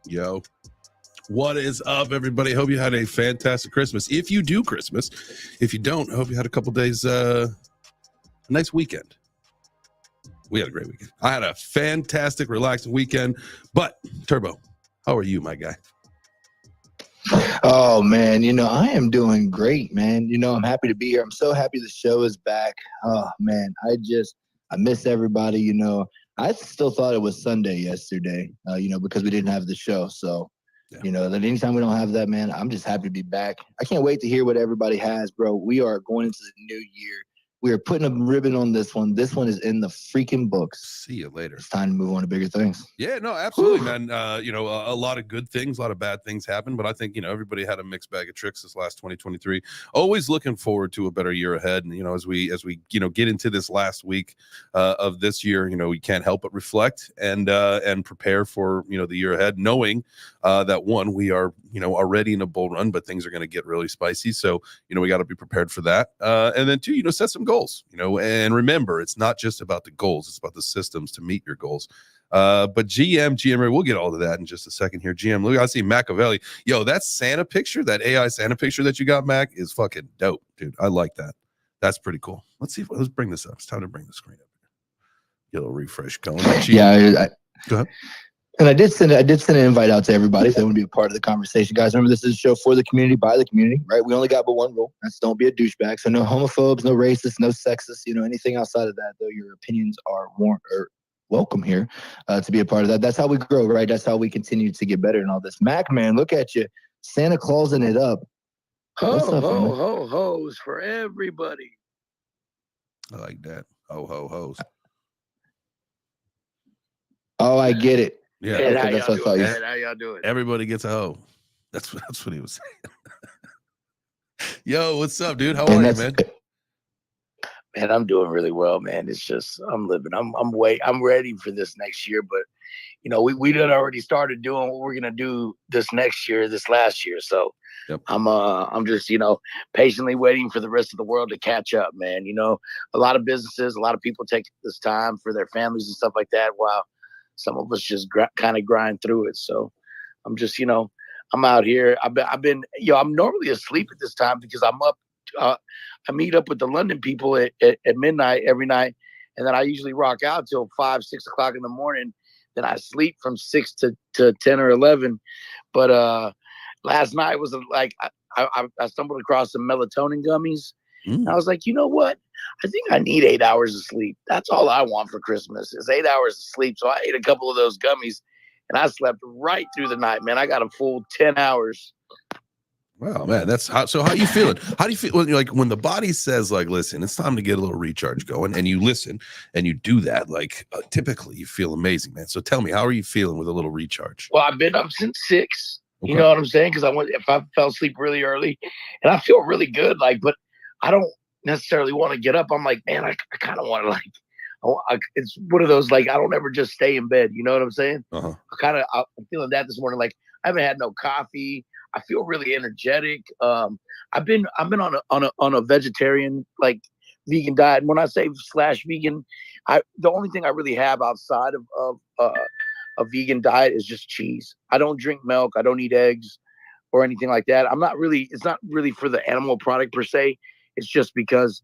Yo, what is up, everybody? Hope you had a fantastic Christmas. If you do Christmas, if you don't, I hope you had a couple days, a nice weekend. We had a great weekend. I had a fantastic, relaxing weekend. But Turbo, how are you, my guy? Oh man, I am doing great, man. I'm happy to be here. I'm so happy the show is back. Oh man, I miss everybody. I still thought it was Sunday yesterday, because we didn't have the show. So, that anytime we don't have that, man, I'm just happy to be back. I can't wait to hear what everybody has, bro. We are going into the new year. We are putting a ribbon on this one. This one is in the freaking books. See you later. It's time to move on to bigger things. Yeah, no, absolutely, man. A lot of good things, a lot of bad things happen, but I think, everybody had a mixed bag of tricks this last 2023. Always looking forward to a better year ahead. And, as we get into this last week of this year, we can't help but reflect and prepare for, the year ahead, knowing that one, we are, already in a bull run, but things are going to get really spicy. So, we got to be prepared for that. And then two, set some goals, and remember, it's not just about the goals, it's about the systems to meet your goals. But GM, we'll get all to that in just a second here. GM, look, I see Machiavelli. Yo, that Santa picture, that AI Santa picture that you got, Mac, is fucking dope, dude. I like that. That's pretty cool. Let's bring this up. It's time to bring the screen up. Get a little refresh going. Yeah, go ahead. And I did send an invite out to everybody if they want to be a part of the conversation. Guys, remember, this is a show for the community, by the community, right? We only got but one rule. That's don't be a douchebag. So no homophobes, no racists, no sexists, anything outside of that, though your opinions are welcome here to be a part of that. That's how we grow, right? That's how we continue to get better and all this. Mac, man, look at you. Santa Clausing it up. Hoes for everybody. I like that. Hoes. Oh, I get it. Yeah, okay, that's what I thought. How y'all doing? Everybody gets a hoe. That's what he was saying. Yo, what's up, dude? How are you, man? Man, I'm doing really well, man. It's just I'm living. I'm ready for this next year, but we done already started doing what we're gonna do this last year. So yep. I'm just patiently waiting for the rest of the world to catch up, man. A lot of businesses, a lot of people take this time for their families and stuff like that, while some of us just kind of grind through it. So I'm just, I'm out here. I've been, I'm normally asleep at this time because I'm up. I meet up with the London people at midnight every night. And then I usually rock out till 5, 6 o'clock in the morning. Then I sleep from 6 to 10 or 11. But last night was like, I stumbled across some melatonin gummies. And I was like, you know what? I think I need 8 hours of sleep. That's all I want for Christmas is 8 hours of sleep. So I ate a couple of those gummies and I slept right through the night, man. I got a full 10 hours. Wow, man. That's how. So how you feeling? How do you feel when the body says, like, listen, it's time to get a little recharge going, and you listen and you do that, typically you feel amazing, man. So tell me, how are you feeling with a little recharge? Well, I've been up since 6. Okay. You know what I'm saying? Because if I fell asleep really early, and I feel really good, but I don't necessarily want to get up. I'm like, man, I kind of want to it's one of those, I don't ever just stay in bed. You know what I'm saying? Uh-huh. I'm feeling that this morning. I haven't had no coffee. I feel really energetic. I've been on a vegetarian, vegan diet. And when I say /vegan, the only thing I really have outside of a vegan diet is just cheese. I don't drink milk. I don't eat eggs or anything like that. It's not really for the animal product per se. It's just because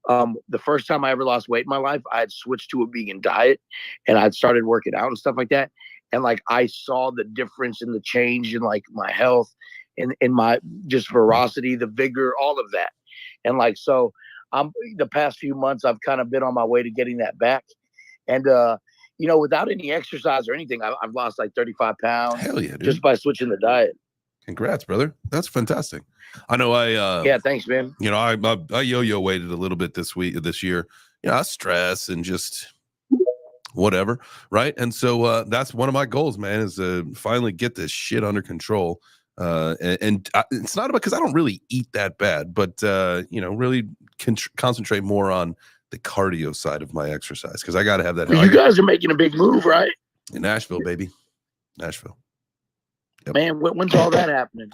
the first time I ever lost weight in my life, I had switched to a vegan diet and I'd started working out and stuff like that. And I saw the difference in the change in my health and in my just ferocity, the vigor, all of that. And so the past few months, I've kind of been on my way to getting that back. And, without any exercise or anything, I've lost 35 pounds. Hell yeah, dude. Just by switching the diet. Congrats, brother. That's fantastic. I know yeah, thanks, man. I yo-yo weighted a little bit this year. I stress and just whatever, right? And so that's one of my goals, man, is to finally get this shit under control. It's not because I don't really eat that bad, but really concentrate more on the cardio side of my exercise because I got to have that. You guys are making a big move, right? In Nashville, baby. Nashville. Yep. Man, when's all that happening?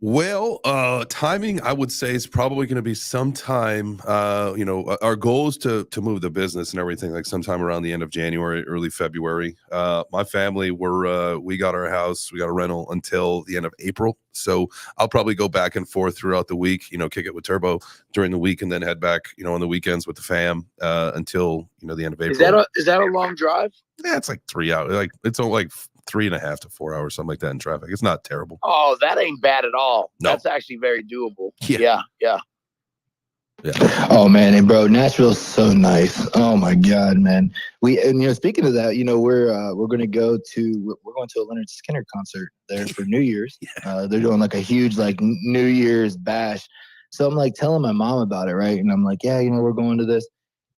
Well, timing, I would say, is probably going to be sometime. Our goal is to move the business and everything like sometime around the end of January, early February. My family, we got our house, we got a rental until the end of April. So I'll probably go back and forth throughout the week. Kick it with Turbo during the week, and then head back, on the weekends with the fam until the end of April. Is that a long drive? Yeah, it's like 3 hours. Like it's only like 3.5 to 4 hours, something like that in traffic. It's not terrible. Oh, that ain't bad at all. No. That's actually very doable. Yeah. Oh man, and bro, Nashville's so nice. Oh my god, man. Speaking of that, we're going to go to a Leonard Skinner concert there for New Year's. They're doing like a huge like New Year's bash. So I'm like telling my mom about it, right? And I'm like, yeah, we're going to this.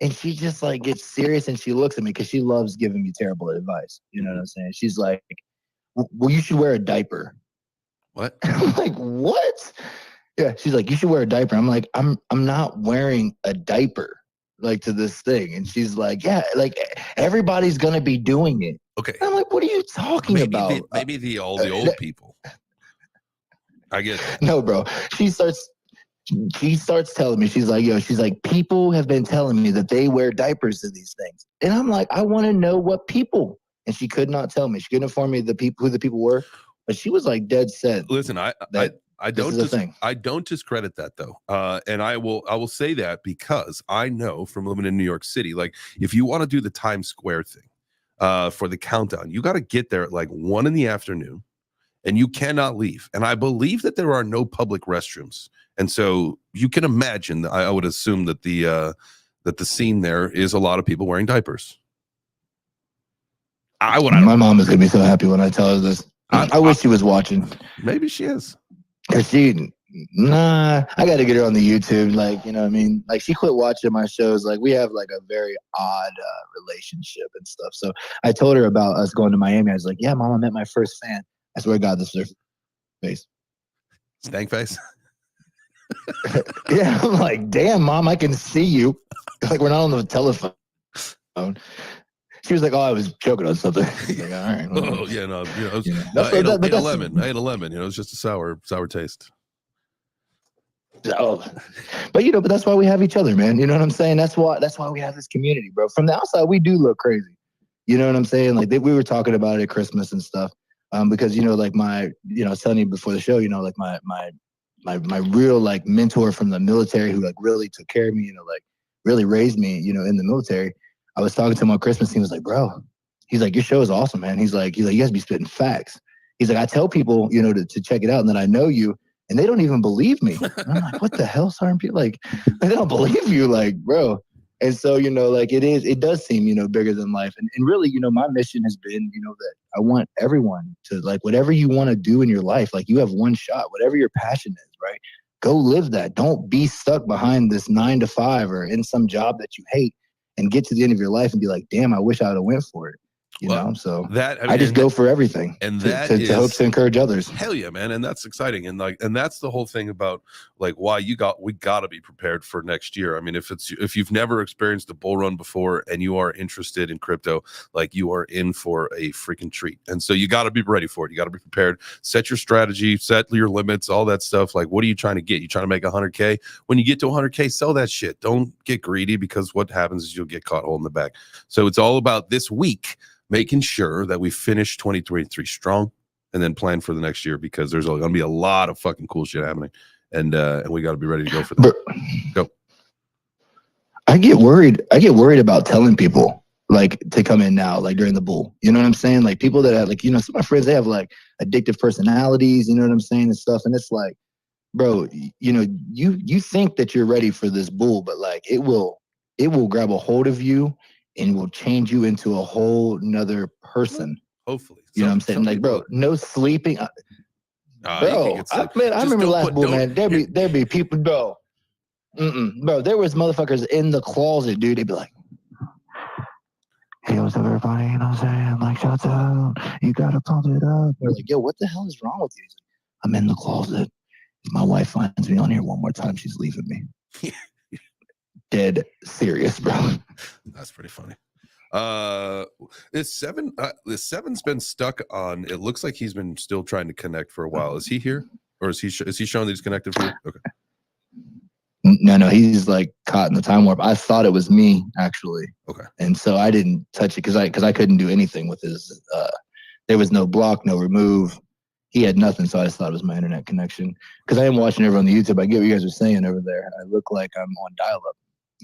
And she just like gets serious and she looks at me because she loves giving me terrible advice. You know what I'm saying? She's like, well, you should wear a diaper. What? I'm like, what? Yeah. She's like, you should wear a diaper. I'm like, I'm not wearing a diaper like to this thing. And she's like, yeah, like everybody's going to be doing it. Okay. And I'm like, what are you talking about? Maybe all the old people. I get that. No, bro. She starts telling me, she's like, people have been telling me that they wear diapers to these things. And I'm like, I want to know what people. And she could not tell me. She couldn't inform me who the people were. But she was like dead set. Listen, I don't discredit that though. And I will say that because I know from living in New York City, like if you want to do the Times Square thing for the countdown, you got to get there at like 1 PM. And you cannot leave. And I believe that there are no public restrooms. And so you can imagine, I would assume that the scene there is a lot of people wearing diapers. My mom is going to be so happy when I tell her this. I wish she was watching. Maybe she is. Because I got to get her on the YouTube. Like, you know what I mean? Like she quit watching my shows. Like we have like a very odd relationship and stuff. So I told her about us going to Miami. I was like, yeah, Mom, I met my first fan. I swear to God, this is her face. Stank face? Yeah, I'm like, damn, Mom, I can see you. Like, we're not on the telephone. She was like, oh, I was joking on something. Like, all right. Oh, yeah, no. I ate a lemon. It's just a sour taste. Oh, but that's why we have each other, man. You know what I'm saying? That's why we have this community, bro. From the outside, we do look crazy. You know what I'm saying? Like we were talking about it at Christmas and stuff. Because like I was telling you before the show, like my real like mentor from the military who like really took care of me, like really raised me, in the military. I was talking to him on Christmas. He was like, bro, he's like, your show is awesome, man. He's like, you guys be spitting facts. He's like, I tell people, to check it out and that I know you, and they don't even believe me. And I'm like, what the hell, Sergeant Pete? Like, they don't believe you, like, bro. And so, like it does seem, bigger than life. And really, my mission has been, that I want everyone to like, whatever you want to do in your life, like you have one shot, whatever your passion is, right? Go live that. Don't be stuck behind this 9 to 5 or in some job that you hate and get to the end of your life and be like, damn, I wish I would have went for it. So I just go for everything and to hope to encourage others. Hell yeah, man. And that's exciting. And that's the whole thing about like why we got to be prepared for next year. I mean, if you've never experienced a bull run before and you are interested in crypto, like you are in for a freaking treat. And so you got to be ready for it. You got to be prepared, set your strategy, set your limits, all that stuff. Like, what are you trying to get? You trying to make 100K? When you get to 100K, sell that shit. Don't get greedy because what happens is you'll get caught holding the bag. So it's all about this week making sure that we finish 2023 strong and then plan for the next year because there's going to be a lot of fucking cool shit happening. And we got to be ready to go for that. Go. I get worried about telling people like to come in now, like during the bull. You know what I'm saying? Like people that have like, some of my friends, they have like addictive personalities, you know what I'm saying? And stuff. And it's like, bro, you think that you're ready for this bull, but like it will grab a hold of you and will change you into a whole nother person. Hopefully. You know what I'm saying? Like, bro, no sleeping. Bro, I remember last bull, man. There'd be people, bro. Bro, there was motherfuckers in the closet, dude. They'd be like, hey, what's up, everybody? You know what I'm saying? Like, shut up. You gotta pump it up. We're like, yo, what the hell is wrong with you? He's like, I'm in the closet. If my wife finds me on here one more time, she's leaving me. Dead serious, bro. That's pretty funny. This seven's been stuck on. It looks like he's been still trying to connect for a while. Is he here? or is he showing that he's connected for you? Okay. No, he's like caught in the time warp. I thought it was me actually. Okay. And so I didn't touch it because I couldn't do anything with his. There was no block, no remove. He had nothing, so I just thought it was my internet connection. Because I am watching everyone on the YouTube. I get what you guys are saying over there. I look like I'm on dial-up.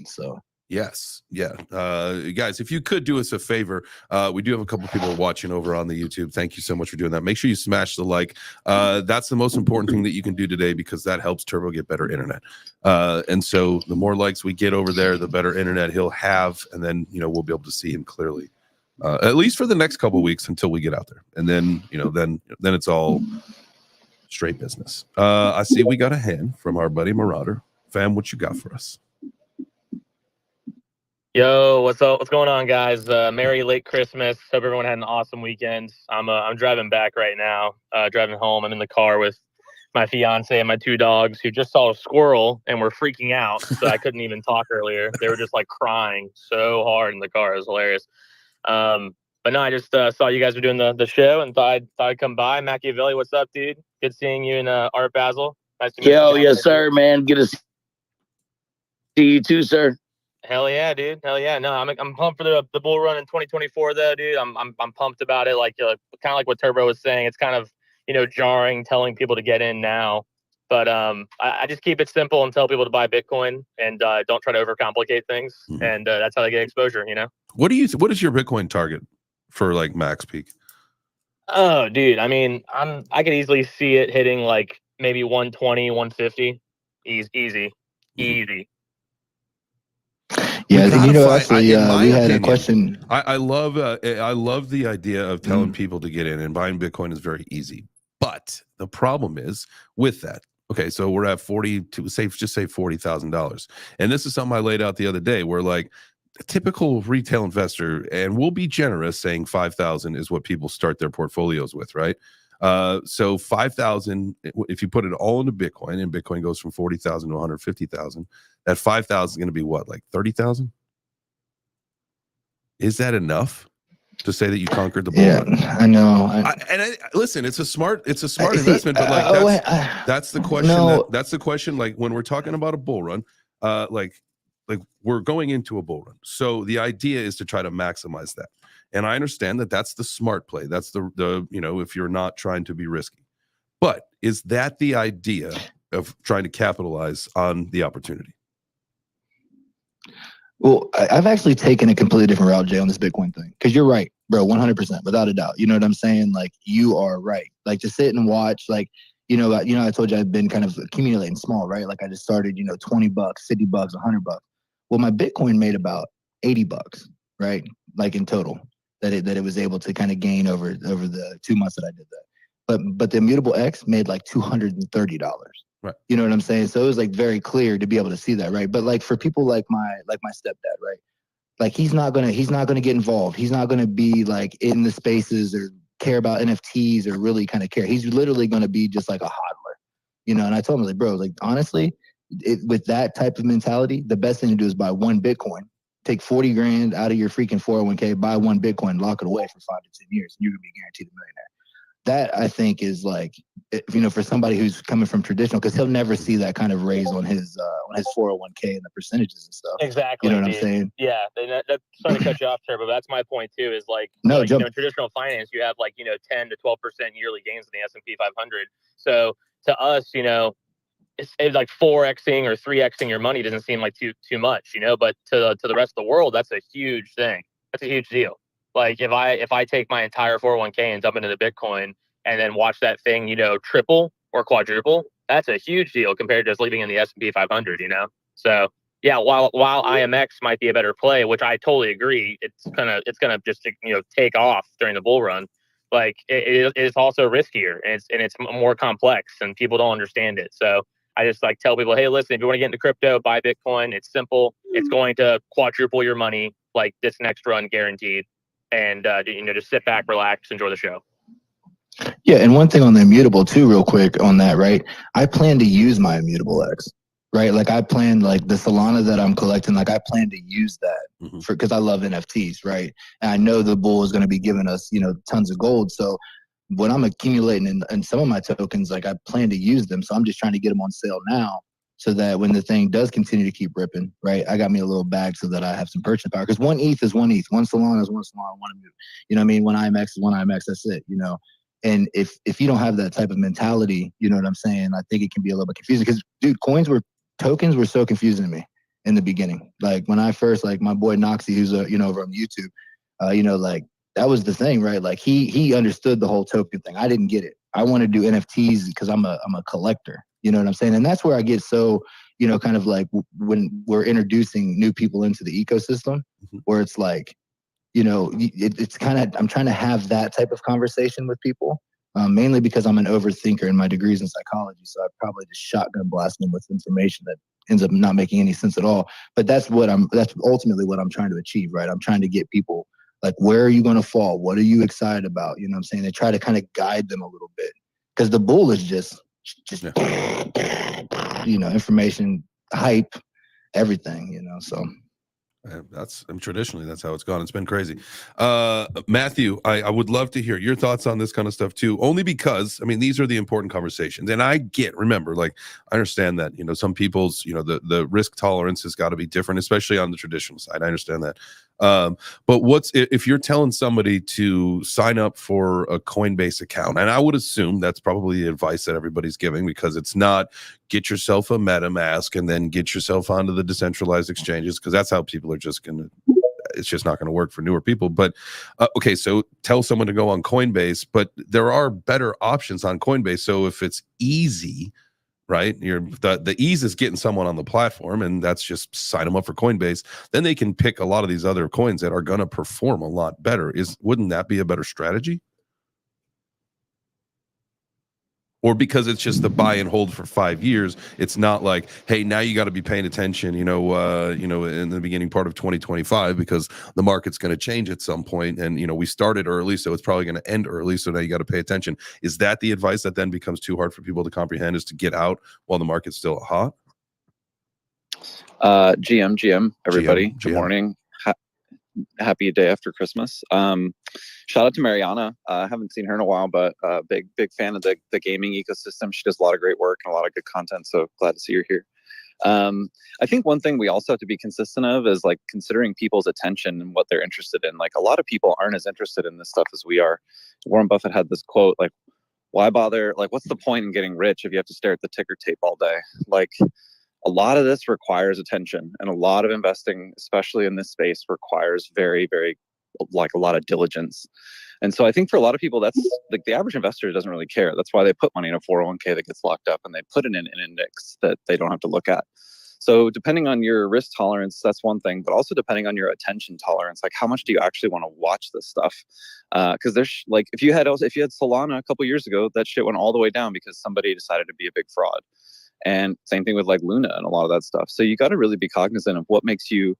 So yes, yeah, guys, if you could do us a favor, we do have a couple people watching over on the YouTube. Thank you so much for doing that. Make sure you smash the like. That's the most important thing that you can do today, because that helps Turbo get better internet. And so the more likes we get over there, the better internet he'll have, and then we'll be able to see him clearly. At least for the next couple of weeks until we get out there, and then then it's all straight business. I see we got a hand from our buddy Marauder. Fam, what you got for us? Yo, what's up? What's going on, guys? Merry late Christmas. Hope everyone had an awesome weekend. I'm driving back right now. Driving home. I'm in the car with my fiance and my 2 dogs, who just saw a squirrel and were freaking out. So I couldn't even talk earlier. They were just like crying so hard in the car. It was hilarious. But no, I just saw you guys were doing the show and thought I'd come by. Machiavelli, what's up, dude? Good seeing you in Art Basel. Nice to meet you. Yo, yes, sir, man. Good to see you too, sir. Hell yeah, dude. Hell yeah. No, I'm pumped for the bull run in 2024 though, dude. I'm pumped about it. Like kind of like what Turbo was saying. It's kind of jarring telling people to get in now. But I just keep it simple and tell people to buy Bitcoin, and don't try to overcomplicate things. Mm-hmm. And that's how they get exposure, What is your Bitcoin target for like max peak? Oh, dude. I mean, I could easily see it hitting like maybe 120, 150. Easy. Yeah, actually, we had a question. I love the idea of telling people to get in, and buying Bitcoin is very easy. But the problem is with that. Okay, so we're at just say $40,000, and this is something I laid out the other day, where like a typical retail investor, and we'll be generous saying 5,000 is what people start their portfolios with, right? So 5,000, if you put it all into Bitcoin, and Bitcoin goes from 40,000 to 150,000, that 5,000 is going to be what, like 30,000? Is that enough to say that you conquered the bull run? I know. Listen, it's a smart investment, but like that's the question. No. That's the question. Like when we're talking about a bull run, like we're going into a bull run. So the idea is to try to maximize that. And I understand that that's the smart play. That's the if you're not trying to be risky. But is that the idea of trying to capitalize on the opportunity? Well, I've actually taken a completely different route, Jay, on this Bitcoin thing. Because you're right, bro, 100%, without a doubt. You know what I'm saying? Like, you are right. Like, to sit and watch, like, I told you I've been kind of accumulating small, right? Like, I just started, $20, $50, $100. Well, my Bitcoin made about $80, right? Like, in total, that it was able to kind of gain over the 2 months that I did that. But the Immutable X made like $230. Right. You know what I'm saying? So it was like very clear to be able to see that, right? But like for people like my stepdad, right? Like he's not gonna get involved. He's not gonna be like in the spaces or care about NFTs or really kind of care. He's literally gonna be just like a hodler, And I told him, like, bro, like honestly, with that type of mentality, the best thing to do is buy one Bitcoin, take 40 grand out of your freaking 401k, buy one Bitcoin, lock it away for 5 to 10 years, and you're gonna be guaranteed a millionaire. That I think is like, for somebody who's coming from traditional, because he'll never see that kind of raise on his 401k and the percentages and stuff. Exactly. You know what I'm saying? Yeah, that's sorry to cut you off, Turbo, but that's my point too. Is like, in traditional finance, you have like 10 to 12% yearly gains in the S&P 500. So to us, it's like 4xing or 3xing your money doesn't seem like too much, But to the rest of the world, that's a huge thing. That's a huge deal. Like if I take my entire 401k and dump it into Bitcoin and then watch that thing, triple or quadruple, that's a huge deal compared to just leaving in the S&P 500, So yeah, while IMX might be a better play, which I totally agree, it's gonna just take off during the bull run. Like it is also riskier and it's more complex and people don't understand it. So I just like tell people, hey, listen, if you want to get into crypto, buy Bitcoin. It's simple. It's going to quadruple your money like this next run, guaranteed. And just sit back, relax, enjoy the show. Yeah, and one thing on the Immutable too, real quick on that, right? I plan to use my Immutable X, right? Like I plan, like the Solana that I'm collecting, like I plan to use that because I love NFTs, right? And I know the bull is going to be giving us, tons of gold. So when I'm accumulating in some of my tokens, like I plan to use them. So I'm just trying to get them on sale now so that when the thing does continue to keep ripping, right, I got me a little bag so that I have some purchasing power. Because one ETH is one ETH, one Solana is one Solana, one move. You know what I mean? One IMX is one IMX, that's it, you know? And if you don't have that type of mentality, you know what I'm saying? I think it can be a little bit confusing because, dude, tokens were so confusing to me in the beginning. Like when I first, like my boy Noxie, who's over on YouTube, like that was the thing, right? Like he understood the whole token thing. I didn't get it. I want to do NFTs because I'm a collector. You know what I'm saying? And that's where I get so, kind of like when we're introducing new people into the ecosystem, where it's like, it's kind of, I'm trying to have that type of conversation with people, mainly because I'm an overthinker and my degree's in psychology. So I probably just shotgun blast them with information that ends up not making any sense at all. But that's ultimately what I'm trying to achieve, right? I'm trying to get people like, where are you going to fall? What are you excited about? You know what I'm saying? They try to kind of guide them a little bit because the bull is just information, hype, everything, so. Traditionally that's how it's gone. It's been crazy. Matthew, I would love to hear your thoughts on this kind of stuff too, only because these are the important conversations. And I remember, like, I understand that some people's the risk tolerance has got to be different, especially on the traditional side. I understand that. But if you're telling somebody to sign up for a Coinbase account, and I would assume that's probably the advice that everybody's giving, because it's not get yourself a MetaMask and then get yourself onto the decentralized exchanges, because that's how people are just going to, it's just not going to work for newer people. But okay, so tell someone to go on Coinbase, but there are better options on Coinbase. So if it's easy, right, the ease is getting someone on the platform, and that's just sign them up for Coinbase. Then they can pick a lot of these other coins that are going to perform a lot better. Wouldn't that be a better strategy? Or because it's just the buy and hold for 5 years, it's not like, hey, now you got to be paying attention, in the beginning part of 2025, because the market's going to change at some point, and we started early, so it's probably going to end early. So now you got to pay attention. Is that the advice that then becomes too hard for people to comprehend? Is to get out while the market's still hot? GM, everybody. Good morning. Happy day after Christmas. Shout out to Mariana. I haven't seen her in a while, but big fan of the gaming ecosystem. She does a lot of great work and a lot of good content, so glad to see her here. I think one thing we also have to be consistent of is like considering people's attention and what they're interested in. Like a lot of people aren't as interested in this stuff as we are. Warren Buffett had this quote, like, why bother? Like, what's the point in getting rich if you have to stare at the ticker tape all day? Like, a lot of this requires attention, and a lot of investing, especially in this space, requires very, very, like, a lot of diligence. And so I think for a lot of people, that's like the average investor doesn't really care. That's why they put money in a 401k that gets locked up, and they put it in an index that they don't have to look at. So depending on your risk tolerance, that's one thing, but also depending on your attention tolerance, like how much do you actually want to watch this stuff? Because there's like, if you had Solana a couple years ago, that shit went all the way down because somebody decided to be a big fraud. And same thing with like Luna and a lot of that stuff. So you got to really be cognizant of what makes you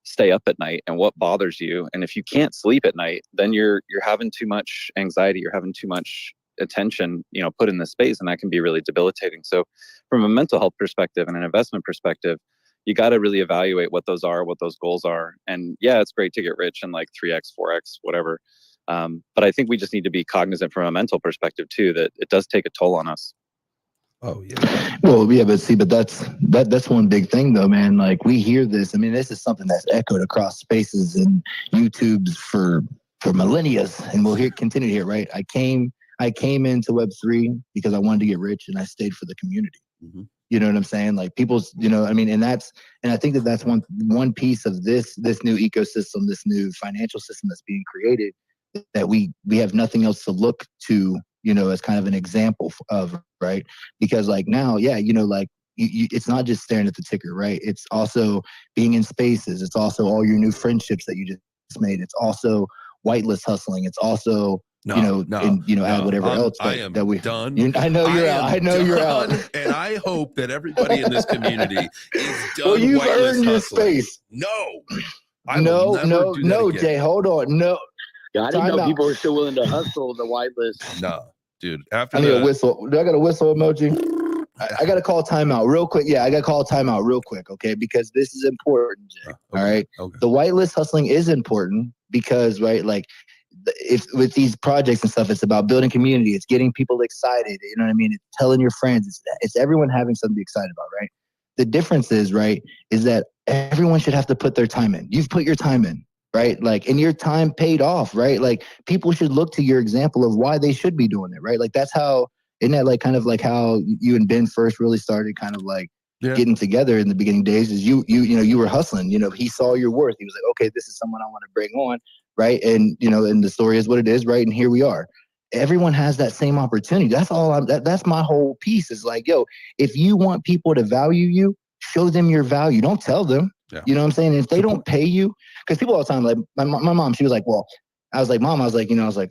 stay up at night and what bothers you. And if you can't sleep at night, then you're having too much anxiety, you're having too much attention, put in this space, and that can be really debilitating. So from a mental health perspective and an investment perspective, you got to really evaluate what those are, what those goals are. And yeah, it's great to get rich in like 3x, 4x, whatever. But I think we just need to be cognizant from a mental perspective too, that it does take a toll on us. Oh yeah. Well, yeah, but that's one big thing though, man. Like we hear this. I mean, this is something that's echoed across spaces and YouTubes for millennia, and we'll continue to hear. Right? I came into Web3 because I wanted to get rich, and I stayed for the community. Mm-hmm. You know what I'm saying? Like people's, and I think that's one piece of this new ecosystem, this new financial system that's being created, that we have nothing else to look to, as kind of an example of, right? Because like now, yeah, like it's not just staring at the ticker, right? It's also being in spaces. It's also all your new friendships that you just made. It's also whitelist hustling. It's also, add whatever else that we done. I know you're out. I know you're out. And I hope that everybody in this community is done. Well, you've earned your space. No, no, Jay, hold on. No. Yeah, I didn't know people were still willing to hustle the whitelist. No, dude. I need a whistle. Do I got a whistle emoji? I got to call timeout real quick. Yeah, I got to call timeout real quick, okay? Because this is important, Jay. Okay, all right? Okay. The whitelist hustling is important because, right, like if with these projects and stuff, it's about building community. It's getting people excited. You know what I mean? It's telling your friends. It's everyone having something to be excited about, right? The difference is, right, is that everyone should have to put their time in. You've put your time in, right? Like, and your time paid off, right? Like, people should look to your example of why they should be doing it, right? Like, that's how, isn't that like kind of like how you and Ben first really started kind of like getting together in the beginning days? Is you know, you were hustling, you know, he saw your worth. He was like, okay, this is someone I want to bring on. Right. And, you know, and the story is what it is. Right. And here we are. Everyone has that same opportunity. That's all that's my whole piece is like, yo, if you want people to value you, show them your value. Don't tell them. Yeah. You know what I'm saying? And if they don't pay you, because people all the time, like my mom, she was like, well, I was like, Mom, I was like, you know, you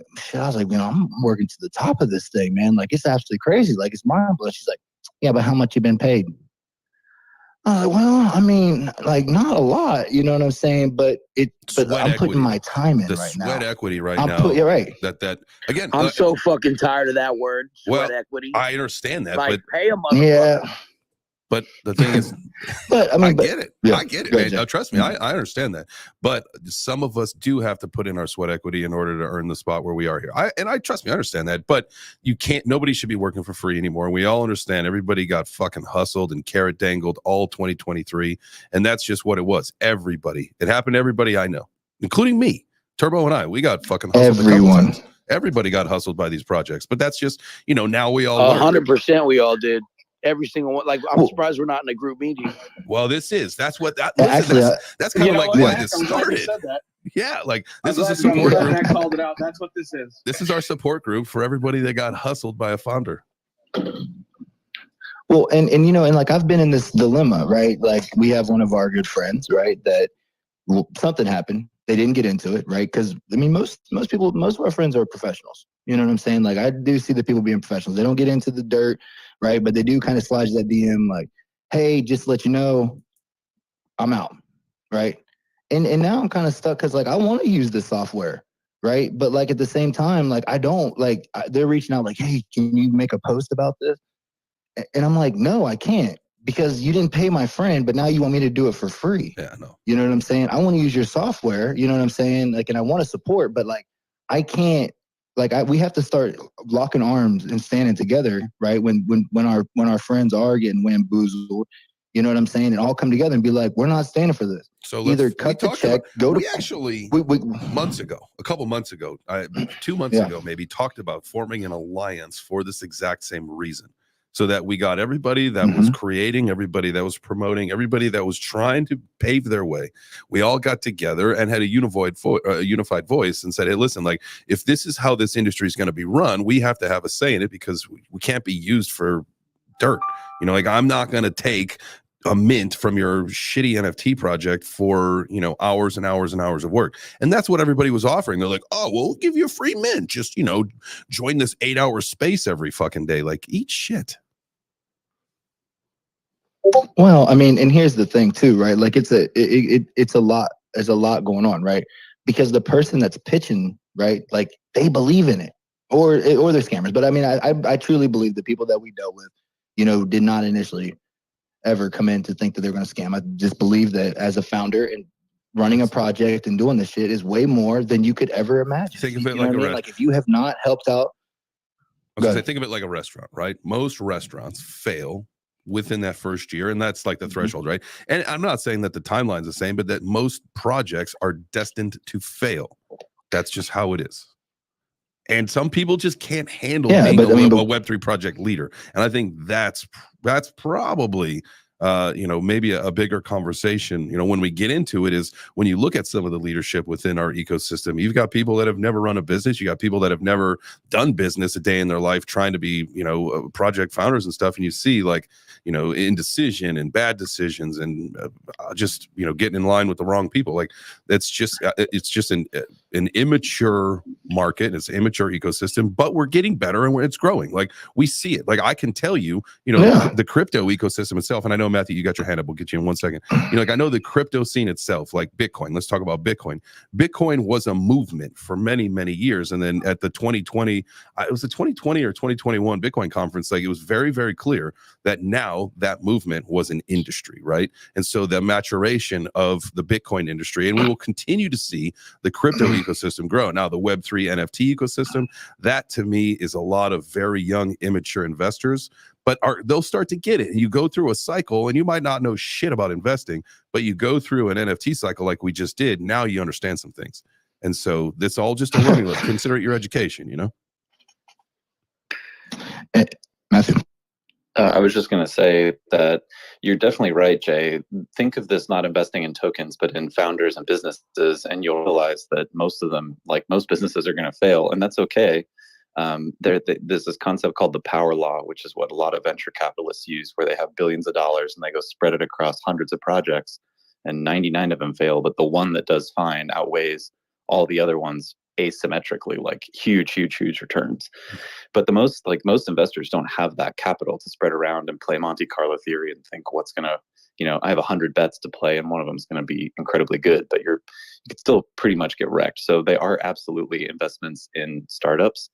know, I'm working to the top of this thing, man. Like, it's absolutely crazy. Like, it's mind-blowing. She's like, yeah, but how much you been paid? Well, I mean, like, not a lot, you know what I'm saying? But I'm putting my time in right now. Sweat equity right now. You're right. That again. I'm so fucking tired of that word. Sweat equity. I understand that, like, but pay a motherfucker. Yeah. But the thing is, but I mean, I get it. Yeah, I get it, man. No, trust me, I understand that. But some of us do have to put in our sweat equity in order to earn the spot where we are here. I trust me, I understand that. But you can't. Nobody should be working for free anymore. We all understand. Everybody got fucking hustled and carrot dangled all 2023, and that's just what it was. Everybody. It happened to everybody I know, including me, Turbo, and I. We got fucking hustled. Everyone. Everybody got hustled by these projects. But that's just, you know, now we all 100%. We all did. Every single one. Like, I'm surprised we're not in a group meeting. Well, that's what that actually, that's kind of like why this started. Yeah, like this is a support group. I called it out. That's what this is. This is our support group for everybody that got hustled by a founder. Well, and you know, and like I've been in this dilemma, right? Like, we have one of our good friends, right? That something happened. They didn't get into it, right? Because I mean, most of our friends are professionals. You know what I'm saying? Like, I do see the people being professionals. They don't get into the dirt, right? But they do kind of slide that DM like, hey, just to let you know, I'm out, right? And now I'm kind of stuck because, like, I want to use this software, right? But, like, at the same time, like, I don't. Like, they're reaching out like, hey, can you make a post about this? And I'm like, no, I can't, because you didn't pay my friend, but now you want me to do it for free. Yeah, no. You know what I'm saying? I want to use your software, you know what I'm saying? Like, and I want to support, but, like, I can't. Like, we have to start locking arms and standing together, right? When our friends are getting bamboozled, you know what I'm saying? And all come together and be like, we're not standing for this. So either cut the check, go to. We actually months ago, a couple months ago, 2 months ago, maybe talked about forming an alliance for this exact same reason. So that we got everybody that was creating, everybody that was promoting, everybody that was trying to pave their way. We all got together and had a unified voice and said, hey, listen, like, if this is how this industry is going to be run, we have to have a say in it, because we can't be used for dirt. You know, like, I'm not going to take a mint from your shitty NFT project for, you know, hours and hours and hours of work. And that's what everybody was offering. They're like, oh, we'll give you a free mint. Just, you know, join this 8-hour space every fucking day. Like, eat shit. Well, I mean, and here's the thing too, right? Like, it's a lot. There's a lot going on, right? Because the person that's pitching, right, like, they believe in it, or they're scammers. But I mean, I truly believe the people that we dealt with, you know, did not initially ever come in to think that they're going to scam. I just believe that as a founder and running a project and doing this shit is way more than you could ever imagine. Think of it like like, if you have not helped out. Think of it like a restaurant, right? Most restaurants fail within that first year, and that's like the threshold, right? And I'm not saying that the timeline's the same, but that most projects are destined to fail. That's just how it is. And some people just can't handle being a Web3 project leader. And I think that's probably, you know, maybe a bigger conversation, you know, when we get into it, is when you look at some of the leadership within our ecosystem. You've got people that have never run a business. You got people that have never done business a day in their life, trying to be, you know, project founders and stuff. And you see, like, you know, indecision and bad decisions and just, you know, getting in line with the wrong people. Like, it's just an immature market. It's an immature ecosystem, but we're getting better and it's growing. Like, we see it. Like, I can tell you, you know, the crypto ecosystem itself. And I know, Matthew, you got your hand up. We'll get you in 1 second. You know, like, I know the crypto scene itself, like Bitcoin. Let's talk about Bitcoin. Bitcoin was a movement for many, many years. And then at the 2020, it was the 2020 or 2021 Bitcoin conference, like, it was very, very clear that now that movement was an industry, right? And so the maturation of the Bitcoin industry, and we will continue to see the crypto ecosystem grow. Now, the Web3 NFT ecosystem, that to me is a lot of very young, immature investors, but they'll start to get it. You go through a cycle, and you might not know shit about investing, but you go through an NFT cycle like we just did. Now you understand some things. And so this all just a learning lesson. Consider it your education, you know? Matthew. I was just going to say that you're definitely right, Jay. Think of this not investing in tokens, but in founders and businesses, and you'll realize that most of them, like most businesses, are going to fail, and that's okay. There's this concept called the power law, which is what a lot of venture capitalists use, where they have billions of dollars and they go spread it across hundreds of projects, and 99 of them fail, but the one that does fine outweighs all the other ones asymmetrically, like huge returns. But most investors don't have that capital to spread around and play Monte Carlo theory and think what's gonna, I have 100 bets to play and one of them is going to be incredibly good, but you could still pretty much get wrecked. So they are absolutely investments in startups.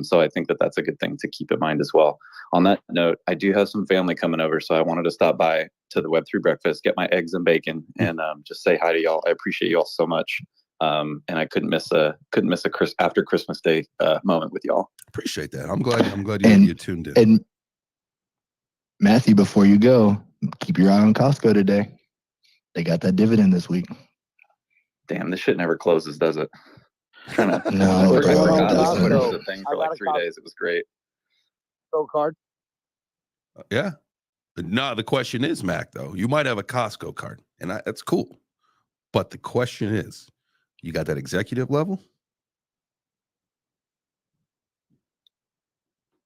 So I think that that's a good thing to keep in mind as well. On that note, I do have some family coming over, so I wanted to stop by to the Web3 breakfast, get my eggs and bacon, and just say hi to y'all. I appreciate y'all so much. And I couldn't miss a after Christmas Day moment with y'all. Appreciate that. I'm glad you tuned in. And Matthew, before you go, keep your eye on Costco today. They got that dividend this week. Damn, this shit never closes, does it? No, I forgot the thing for like 3 days. It was great. Card. Yeah. No, the question is, Mac, though, you might have a Costco card, and that's cool. But the question is, you got that executive level?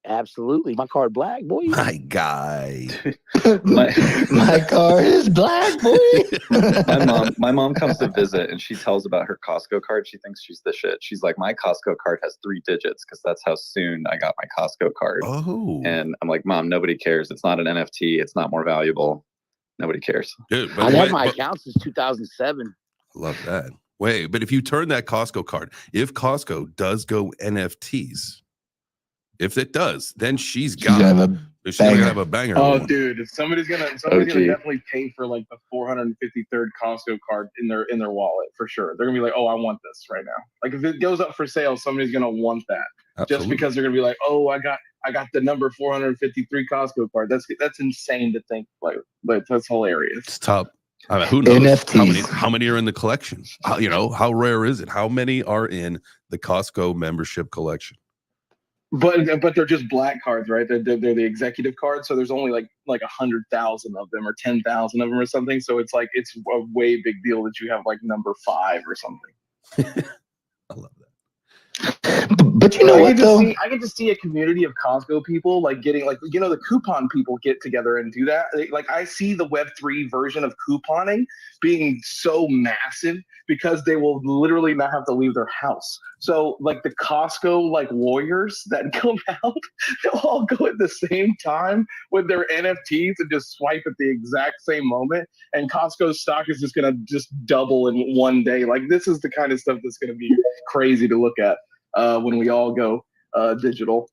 Absolutely. My card black, boy. My guy. my card is black, boy. my mom comes to visit and she tells about her Costco card. She thinks she's the shit. She's like, my Costco card has 3 digits because that's how soon I got my Costco card. Oh. And I'm like, Mom, nobody cares. It's not an NFT. It's not more valuable. Nobody cares. Dude, I've had my account since 2007. Love that. Wait, but if you turn that Costco card, if Costco does go NFTs, if it does, then she's gonna have a banger. Oh, dude, somebody's gonna definitely pay for like the 453rd Costco card in their wallet for sure. They're gonna be like, oh, I want this right now. Like if it goes up for sale, somebody's gonna want that. Absolutely. Just because they're gonna be like, oh, I got the number 453 Costco card. That's insane to think. Like that's hilarious. It's tough. I mean, who knows NFTs. how many are in the collection? How rare is it? How many are in the Costco membership collection? But they're just black cards, right? They're the executive cards, so there's only like 100,000 of them or 10,000 of them or something. So it's like it's a way big deal that you have like number 5 or something. I love that. But you know what though? I get to see a community of Costco people like getting like the coupon people get together and do that. Like I see the Web3 version of couponing being so massive because they will literally not have to leave their house. So like the Costco like warriors that come out, they'll all go at the same time with their NFTs and just swipe at the exact same moment. And Costco's stock is just gonna just double in one day. Like this is the kind of stuff that's gonna be crazy to look at when we all go digital.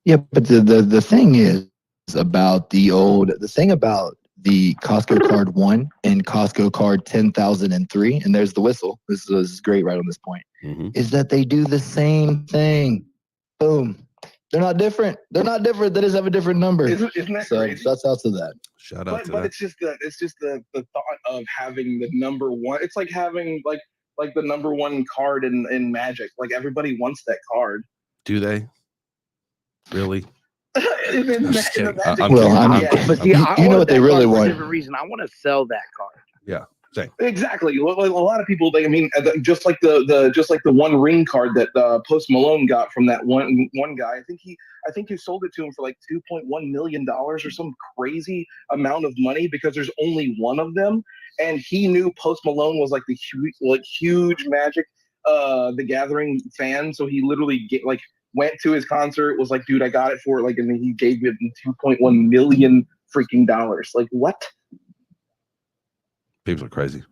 Yeah, but the thing is about the thing about the Costco card 1 and Costco card 10,003, and there's the whistle. This is great right on this point. Mm-hmm. Is that they do the same thing. Boom. They're not different. They just have a different number. Isn't that crazy? Shouts out to that. Shout out to but that. It's just the thought of having the number 1. It's like having like the number 1 card in Magic. Like everybody wants that card. Do they? Really? But see, you know what they really want. For a different reason. I want to sell that card. Yeah. Same. Exactly. A lot of people. Just like the One Ring card that Post Malone got from that one guy. I think he sold it to him for like $2.1 million or some crazy amount of money because there's only one of them, and he knew Post Malone was like the huge Magic, the Gathering fan, so he literally went to his concert, was like, dude, I got it for and then he gave me $2.1 million freaking dollars. Like what? People are crazy.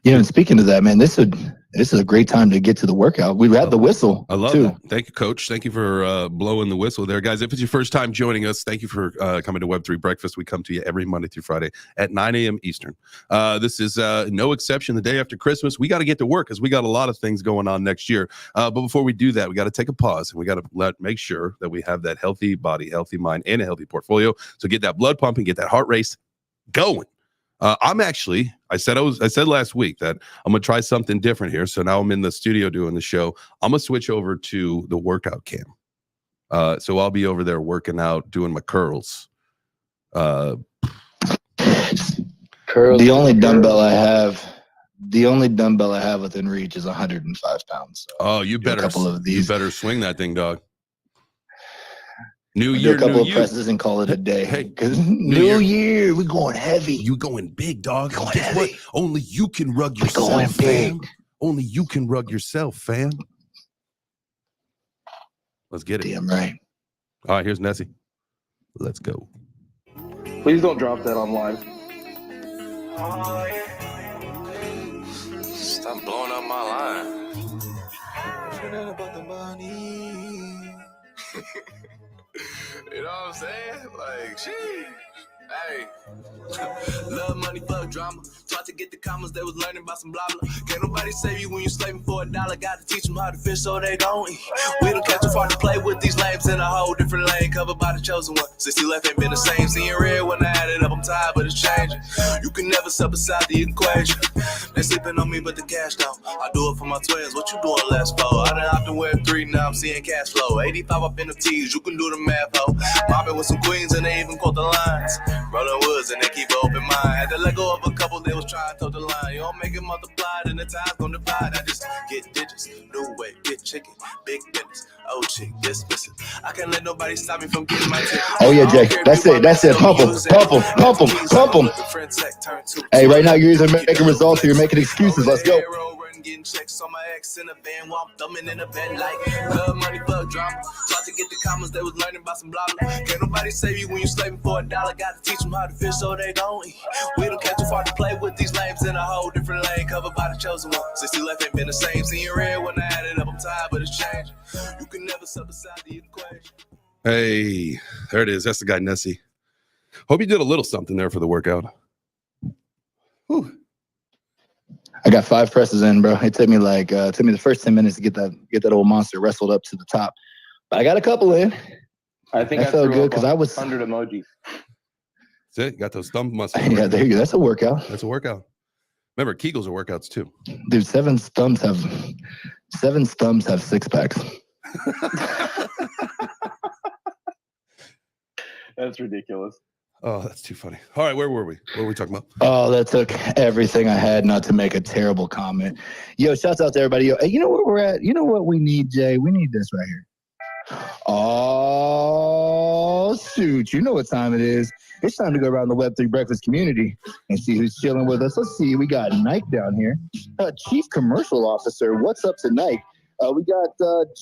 You know, and speaking of that, man, this is a great time to get to the workout. We've had the whistle. I love too. that. Thank you, Coach. Thank you for blowing the whistle there, guys. If it's your first time joining us, thank you for coming to Web3 Breakfast. We come to you every Monday through Friday at 9 a.m. Eastern. This is no exception. The day after Christmas, we got to get to work because we got a lot of things going on next year. But before we do that, we got to take a pause and we got to make sure that we have that healthy body, healthy mind, and a healthy portfolio. So get that blood pumping, get that heart race going. I said last week that I'm going to try something different here. So now I'm in the studio doing the show. I'm going to switch over to the workout cam. So I'll be over there working out, doing my curls. The only dumbbell I have within reach is 105 pounds. So oh, you better swing that thing, dog. New year, do a couple of presses and call it a day. Hey, because new year, we're going heavy. You going big, dog. Going Guess heavy. what? Only you can rug yourself, going big. fam. Only you can rug yourself, fam. Let's get it. Damn right. All right, here's Nessie. Let's go. Please don't drop that on live. Stop blowing up my line. You know what I'm saying? Like, sheesh. Hey. Love money, fuck drama. Taught to get the commas, they was learning about some blah blah. Can't nobody save you when you slaving for $1. Got to teach them how to fish so they gon' eat. We don't catch too far to play with these lames in a whole different lane, covered by the chosen one. 60 left ain't been the same. Seeing red when I add it up, I'm tired, but it's changing. You can never sub beside the equation. They sleeping on me, but the cash don't. I do it for my twins. What you doing less for? I done hopped in Web3, now I'm seeing cash flow. 85 up in the T's, you can do the math, ho. Mobbing with some queens and they even quote the lines. Rolling woods and they keep an open mind. Had to let go of a couple, they was trying to toe the line. You don't make it multiply, then the time's gonna divide. I just get digits, new way, get chicken, big business, old chick, dismissing. I can't let nobody stop me from getting my tip. Oh yeah, Jay, that's it. Pump them. Hey, right now you're either making results or you're making excuses. Let's go. Getting checks on my ex in a van while I'm thumbing in a bed like love money, fuck drama. Taught to get the commas, they was learning about some blah blah. Can't nobody save you when you slaving for $1. Got to teach them how to fish so they gon' eat. We don't catch too far to play with these lames in a whole different lane, covered by the chosen one. 60 left ain't been the same. Seeing red when I add it up, I'm tired, but it's changing. You can never sub beside the equation. Hey, there it is. That's the guy, Nessie. Hope you did a little something there for the workout. Whew. I got 5 presses in, bro. It took me the first 10 minutes to get that old monster wrestled up to the top, but I got a couple in. I think I felt good because I was 100 emojis. That's it. Got those thumb muscles. Yeah, there you go. That's a workout. That's a workout. Remember, Kegels are workouts too. Dude, 7 thumbs have 6 packs. That's ridiculous. Oh, that's too funny. All right, where were we? What were we talking about? Oh, that took everything I had not to make a terrible comment. Yo, shouts out to everybody. Yo, hey, you know where we're at? You know what we need, Jay? We need this right here. Oh, shoot. You know what time it is. It's time to go around the Web3 Breakfast community and see who's chilling with us. Let's see. We got Nike down here. Chief Commercial Officer, what's up tonight? We got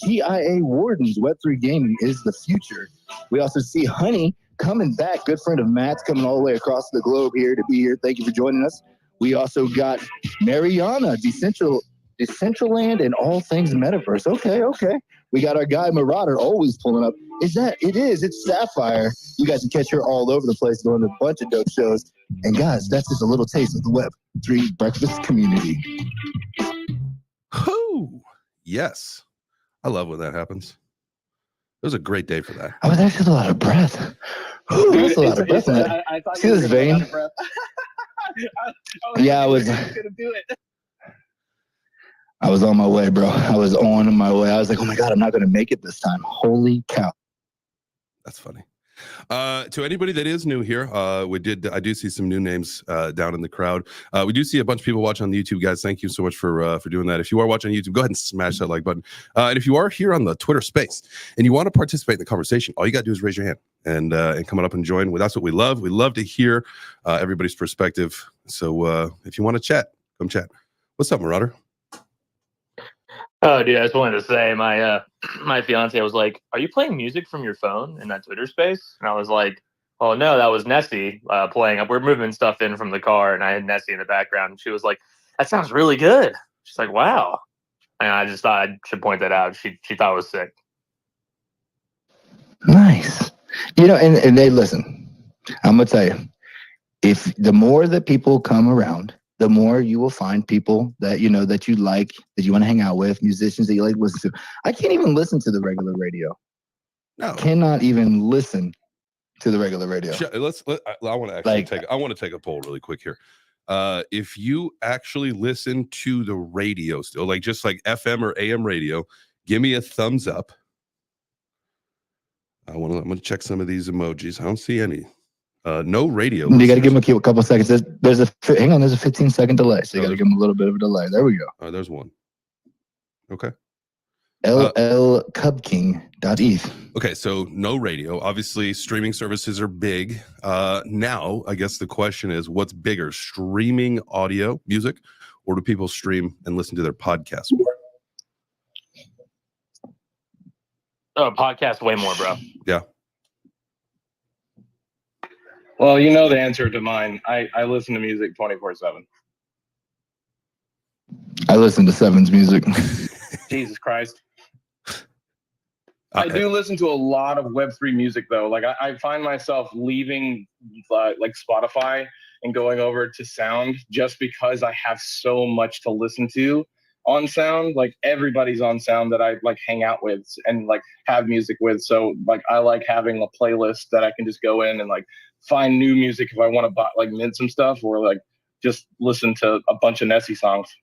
GIA Wardens. Web3 Gaming is the future. We also see Honey coming back. Good friend of Matt's coming all the way across the globe here to be here. Thank you for joining us. We also got Mariana, Decentraland and all things metaverse. Okay. We got our guy Marauder always pulling up. It is. It's Sapphire. You guys can catch her all over the place going to a bunch of dope shows. And guys, that's just a little taste of the Web3 Breakfast community. Whoo! Yes. I love when that happens. It was a great day for that. Oh, that's just a lot of breath. Ooh, that's a lot of breath in that. See this vein? Yeah, I was on my way, bro. I was on my way. I was like, oh my God, I'm not going to make it this time. Holy cow. That's funny. To anybody that is new here, I do see some new names down in the crowd. We do see a bunch of people watching on the YouTube, guys. Thank you so much for doing that. If you are watching on YouTube, go ahead and smash that like button. And if you are here on the Twitter space and you want to participate in the conversation, all you got to do is raise your hand and come on up and join. That's what we love. We love to hear everybody's perspective. So if you want to chat, come chat. What's up, Marauder? Oh, dude, I just wanted to say my fiance was like, "Are you playing music from your phone in that Twitter space?" And I was like, "Oh no, that was Nessie playing up. We're moving stuff in from the car, and I had Nessie in the background." And she was like, that sounds really good. She's like, wow. And I just thought I should point that out. She thought it was sick. Nice. And they listen, I'm going to tell you, if the more that people come around, the more you will find people that, that you like, that you want to hang out with, musicians that you like to listen to. I can't even listen to the regular radio. No. Cannot even listen to the regular radio. I want to actually take a poll really quick here. If you actually listen to the radio still, like just like FM or AM radio, give me a thumbs up. I'm going to check some of these emojis. I don't see any. No radio. You got to give them a couple seconds. There's a 15-second delay, so you got to give them a little bit of a delay. There we go. There's one. Okay. llcubking.eth. Okay, so no radio. Obviously, streaming services are big. Now, I guess the question is, what's bigger, streaming audio, music, or do people stream and listen to their podcasts more? Oh, podcast way more, bro. Yeah. Well, the answer to mine. I listen to music 24/7. I listen to Seven's music. Jesus Christ. I do listen to a lot of Web3 music, though. Like, I find myself leaving, like, Spotify and going over to Sound just because I have so much to listen to on Sound. Like, everybody's on Sound that I, like, hang out with and, like, have music with. So, like, I like having a playlist that I can just go in and, like, find new music if I want to buy, like, mint some stuff, or, like, just listen to a bunch of Nessie songs.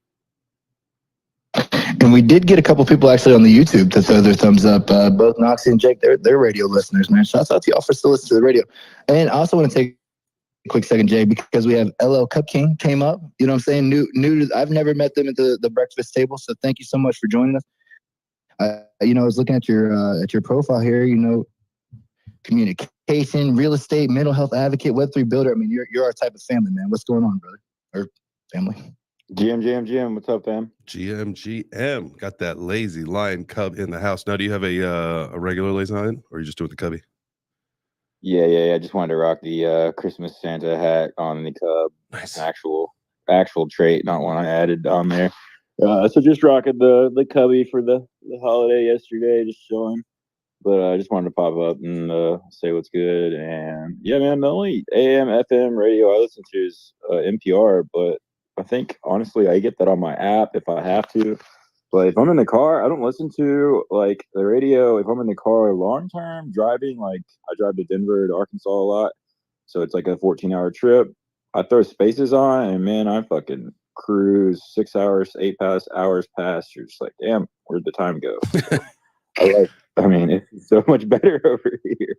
And we did get a couple people actually on the YouTube to throw their thumbs up. Both Noxie and Jake, they're radio listeners, man. Shouts out to y'all for still listening to the radio. And I also want to take a quick second, Jay, because we have LL Cup King came up. You know what I'm saying? New. I've never met them at the breakfast table, so thank you so much for joining us. I was looking at your profile here. Communication, real estate, mental health advocate, Web3 builder. I mean, you're our type of family, man. What's going on, brother? Or family? GM. What's up, fam? GM. Got that lazy lion cub in the house. Now, do you have a regular lazy lion, or are you just doing the cubby? Yeah. I just wanted to rock the Christmas Santa hat on the cub. Nice. Actual trait, not one I added on there. So just rocking the cubby for the holiday yesterday, just showing. But I just wanted to pop up and say what's good. And yeah, man, the only AM, FM radio I listen to is NPR, but I think, honestly, I get that on my app if I have to. But if I'm in the car, I don't listen to, like, the radio. If I'm in the car long-term driving, like, I drive to Denver to Arkansas a lot. So it's like a 14-hour trip. I throw Spaces on, and, man, I fucking cruise 6 hours, 8 hours past. You're just like, damn, where'd the time go? It's so much better over here.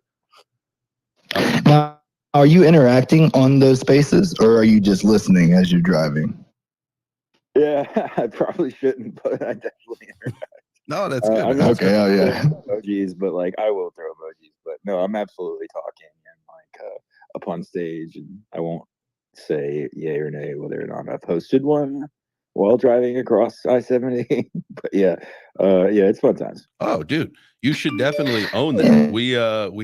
Now, are you interacting on those Spaces, or are you just listening as you're driving? Yeah, I probably shouldn't, but I definitely interact. No, that's good. Okay, oh yeah. Emojis, but like I will throw emojis, but no, I'm absolutely talking and like up on stage, and I won't say yay or nay whether or not I've hosted one while driving across I-70. But yeah, it's fun times. Oh, dude, you should definitely own that. We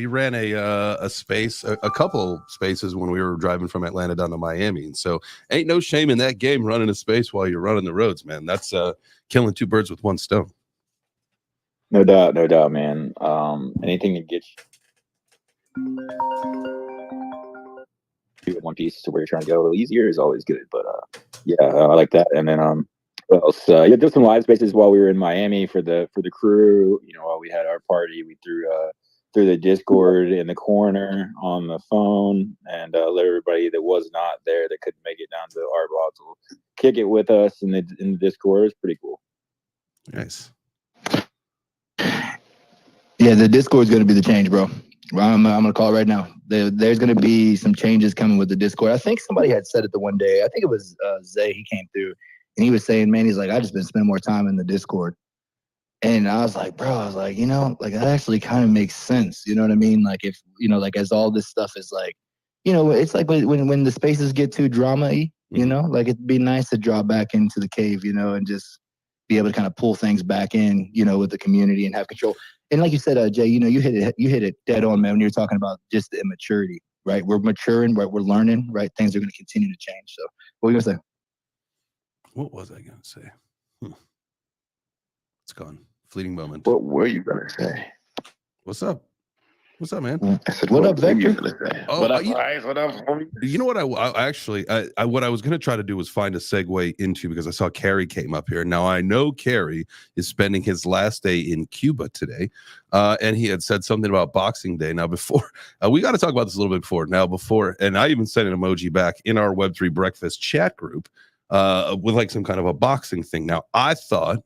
ran a space, a couple spaces when we were driving from Atlanta down to Miami, and so ain't no shame in that game running a space while you're running the roads, man. That's killing two birds with one stone. No doubt, man. Anything to get you in one piece to where you're trying to go a little easier is always good. But I like that. And then what else? Did some live spaces while we were in Miami for the crew. While we had our party, we threw the Discord in the corner on the phone and let everybody that was not there that couldn't make it down to our blog to kick it with us in the Discord. It was pretty cool. Nice. Yeah, the Discord is going to be the change, bro. I'm going to call it right now. There's going to be some changes coming with the Discord. I think somebody had said it the one day. I think it was Zay. He came through and he was saying, man, he's like, I just been spending more time in the Discord. And I was like, bro, like that actually kind of makes sense. You know what I mean? Like if, like as all this stuff is like, it's like when the spaces get too drama-y, like it'd be nice to draw back into the cave, and just be able to kind of pull things back in, with the community and have control. And like you said, Jay, you hit it dead on, man, when you're talking about just the immaturity, right? We're maturing, right? We're learning, right? Things are going to continue to change. So what are you going to say? What was I going to say? It's gone. Fleeting moment. What were you going to say? What's up? What's up, man? I said, what up, Vector? Oh, what up, guys? What up, homie? You know what? I actually, what I was going to try to do was find a segue into, because I saw Carrie came up here. Now, I know Carrie is spending his last day in Cuba today, and he had said something about Boxing Day. Now, before, we got to talk about this a little bit before. Now, before, and I even sent an emoji back in our Web3 breakfast chat group with like some kind of a boxing thing. Now, I thought,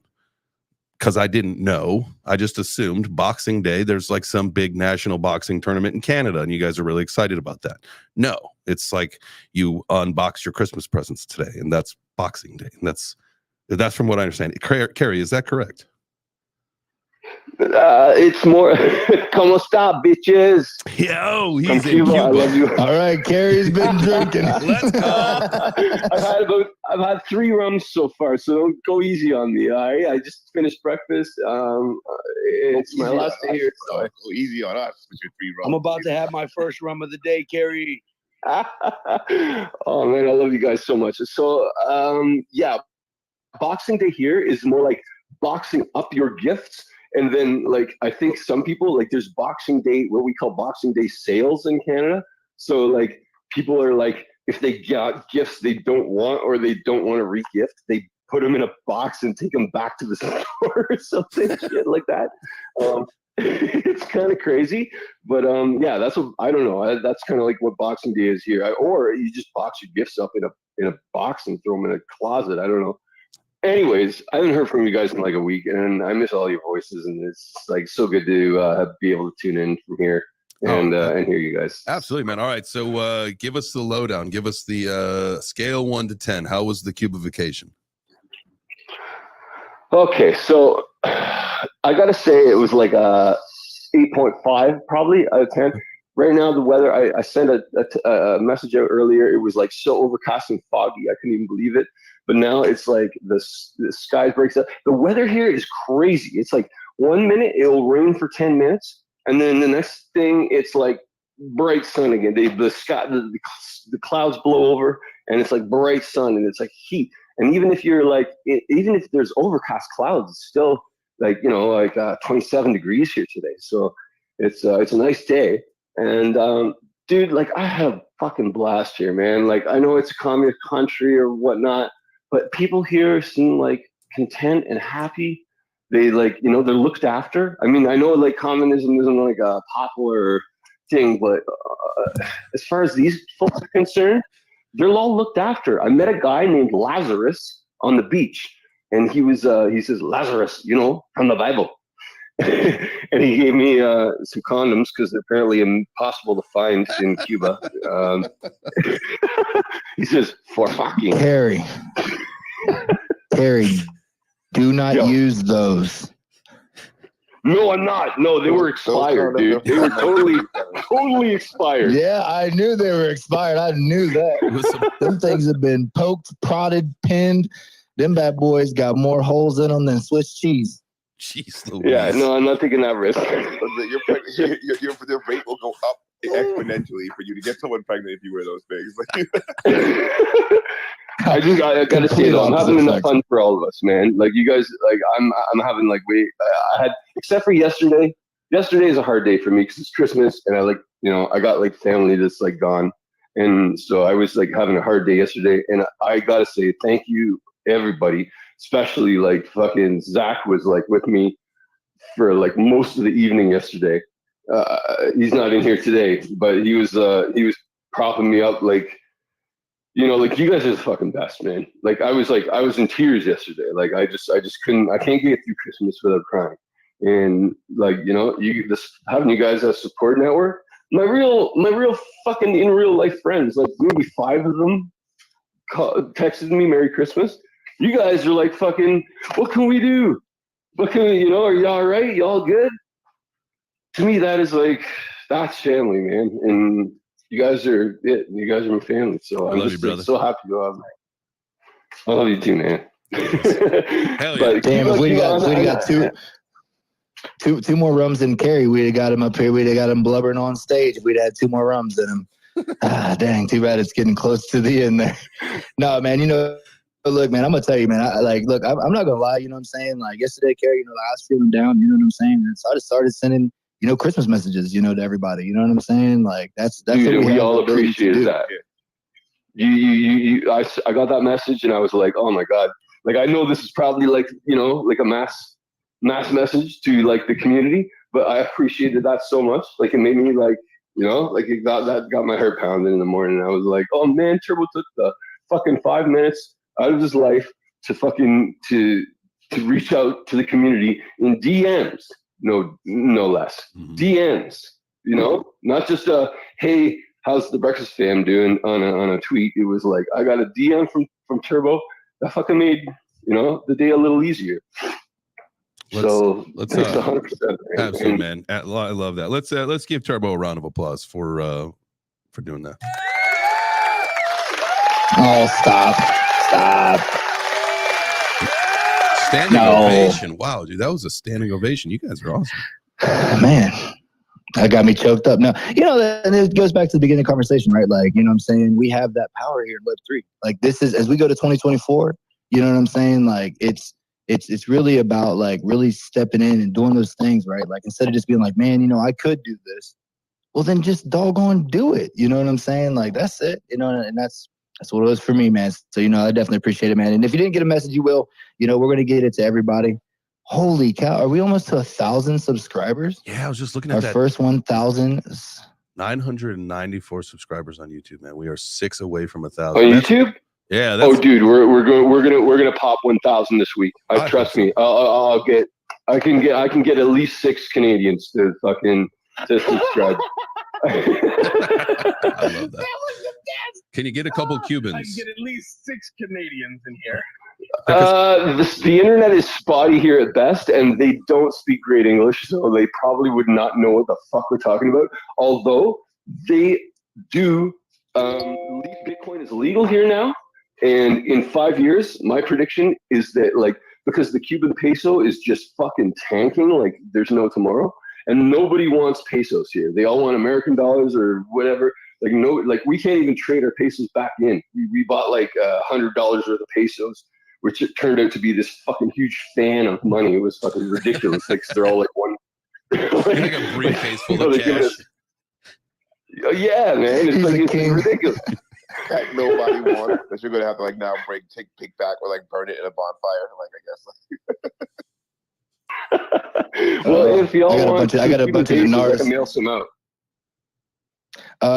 because I didn't know, I just assumed Boxing Day, there's like some big national boxing tournament in Canada, and you guys are really excited about that. No, it's like you unbox your Christmas presents today, and that's Boxing Day. And that's from what I understand. Carrie, is that correct? It's more, como esta, bitches? Yo, he's in Cuba. Cuba. I love you. All right, Carrie's been drinking. Let's go. I've had 3 rums so far, so don't go easy on me. All right? I just finished breakfast. It's my last day here. So go easy on us with your 3 rums. I'm about to have my first rum of the day, Carrie. Oh man, I love you guys so much. So yeah, Boxing Day here is more like boxing up your gifts. And then, like, I think some people, like, there's Boxing Day, what we call Boxing Day sales in Canada. So, like, people are like, if they got gifts they don't want or they don't want to re-gift, they put them in a box and take them back to the store or something, shit like that. It's kind of crazy, but yeah, that's what I don't know. That's kind of like what Boxing Day is here. Or you just box your gifts up in a box and throw them in a closet. I don't know. Anyways, I haven't heard from you guys in like a week, and I miss all your voices, and it's like so good to be able to tune in from here and hear you guys. Absolutely, man. All right, so give us the lowdown. Give us the scale 1 to 10. How was the Cuba vacation? Okay, so I gotta say it was like a 8.5 probably out of 10. Right now, the weather, I sent a message out earlier. It was like so overcast and foggy, I couldn't even believe it. But now it's like the sky breaks up. The weather here is crazy. It's like 1 minute it will rain for 10 minutes, and then the next thing it's like bright sun again. The clouds blow over, and it's like bright sun, and it's like heat. And even if you're like, even if there's overcast clouds, it's still like 27 degrees here today. So it's a nice day. And dude, like I had a fucking blast here, man. Like I know it's a communist country or whatnot, but people here seem like content and happy. They like, they're looked after. I mean, I know like communism isn't like a popular thing, but as far as these folks are concerned, they're all looked after. I met a guy named Lazarus on the beach, and he says, Lazarus, from the Bible. And he gave me some condoms because they're apparently impossible to find in Cuba. He says, for fucking. Carrie, do not use those. No, I'm not. No, they were expired, dude. They were totally expired. Yeah, I knew they were expired. I knew that. Them things have been poked, prodded, pinned. Them bad boys got more holes in them than Swiss cheese. Jeez Louise. Yeah, no, I'm not taking that risk. Your rate will go up exponentially for you to get someone pregnant if you wear those things. I gotta say though, I'm having enough fun for all of us, man. Like you guys, like I'm having like I had, except for yesterday. Yesterday is a hard day for me because it's Christmas, and I got like family that's like gone, and so I was like having a hard day yesterday. And I gotta say thank you everybody, especially like fucking Zach was like with me for like most of the evening yesterday. He's not in here today, but he was propping me up like. Like you guys are the fucking best, man. Like I was in tears yesterday. Like I just couldn't. I can't get through Christmas without crying. And like having you guys as a support network. My real fucking in real life friends, like maybe 5 of them, texted me Merry Christmas. You guys are like fucking. What can we do? What can we? Are you all right? You all good? To me, that's family, man. And you guys are it. You guys are my family. So I'm just like, so happy to have you. I love you too, man. Hell yeah. Damn, if we'd got two more rums in Carrie, we'd have got him up here. We'd have got him blubbering on stage if we'd had 2 more rums in him. Dang, too bad it's getting close to the end there. No, man, look, man, I'm gonna tell you, man. I'm not gonna lie. You know what I'm saying? Like yesterday, Carrie, I was feeling down. You know what I'm saying? And so I just started sending, Christmas messages, to everybody. You know what I'm saying? Like that's Dude, we all appreciate that. I got that message and I was like, oh my god. Like I know this is probably like like a mass message to like the community, but I appreciated that so much. Like it made me like it got my heart pounding in the morning. I was like, oh man, Turbo took the fucking 5 minutes out of his life to reach out to the community in DMs. No less. DMs. Not just hey, how's the breakfast fam doing on a tweet. It was like I got a DM from Turbo that fucking made the day a little easier. Let's 100%. Absolutely, man. I love that. Let's give Turbo a round of applause for doing that. Oh, stop. Standing ovation. Wow, dude, that was a standing ovation. You guys are awesome. Man, that got me choked up. No, and it goes back to the beginning of the conversation, right? Like, you know what I'm saying? We have that power here in Web3. Like this is, as we go to 2024, you know what I'm saying? Like it's really about like really stepping in and doing those things, right? Like instead of just being like, man, I could do this. Well, then just doggone do it. You know what I'm saying? Like that's it, and that's what it was for me, man. So, I definitely appreciate it, man. And if you didn't get a message, you will. We're going to get it to everybody. Holy cow. Are we almost to 1,000 subscribers? Yeah, I was just looking at that. Our first 1,000. 994 subscribers on YouTube, man. We are 6 away from 1,000. On YouTube? Yeah. Dude, we're gonna pop 1,000 this week. Trust me. I can get at least 6 Canadians to subscribe. I love that. Can you get a couple Cubans? I can get at least 6 Canadians in here. The internet is spotty here at best, and they don't speak great English, so they probably would not know what the fuck we're talking about. Although they do, Bitcoin is legal here now, and in 5 years, my prediction is that because the Cuban peso is just fucking tanking, like there's no tomorrow, and nobody wants pesos here. They all want American dollars or whatever. We can't even trade our pesos back in. We bought $100 worth of pesos, which it turned out to be this fucking huge fan of money. It was fucking ridiculous. They're all like one. like a briefcase full of cash. Yeah, man. It's ridiculous. That nobody wants. That you're gonna have to now take back or burn it in a bonfire. I guess. Well, if y'all want, I got a bunch of dinars. I can mail some out.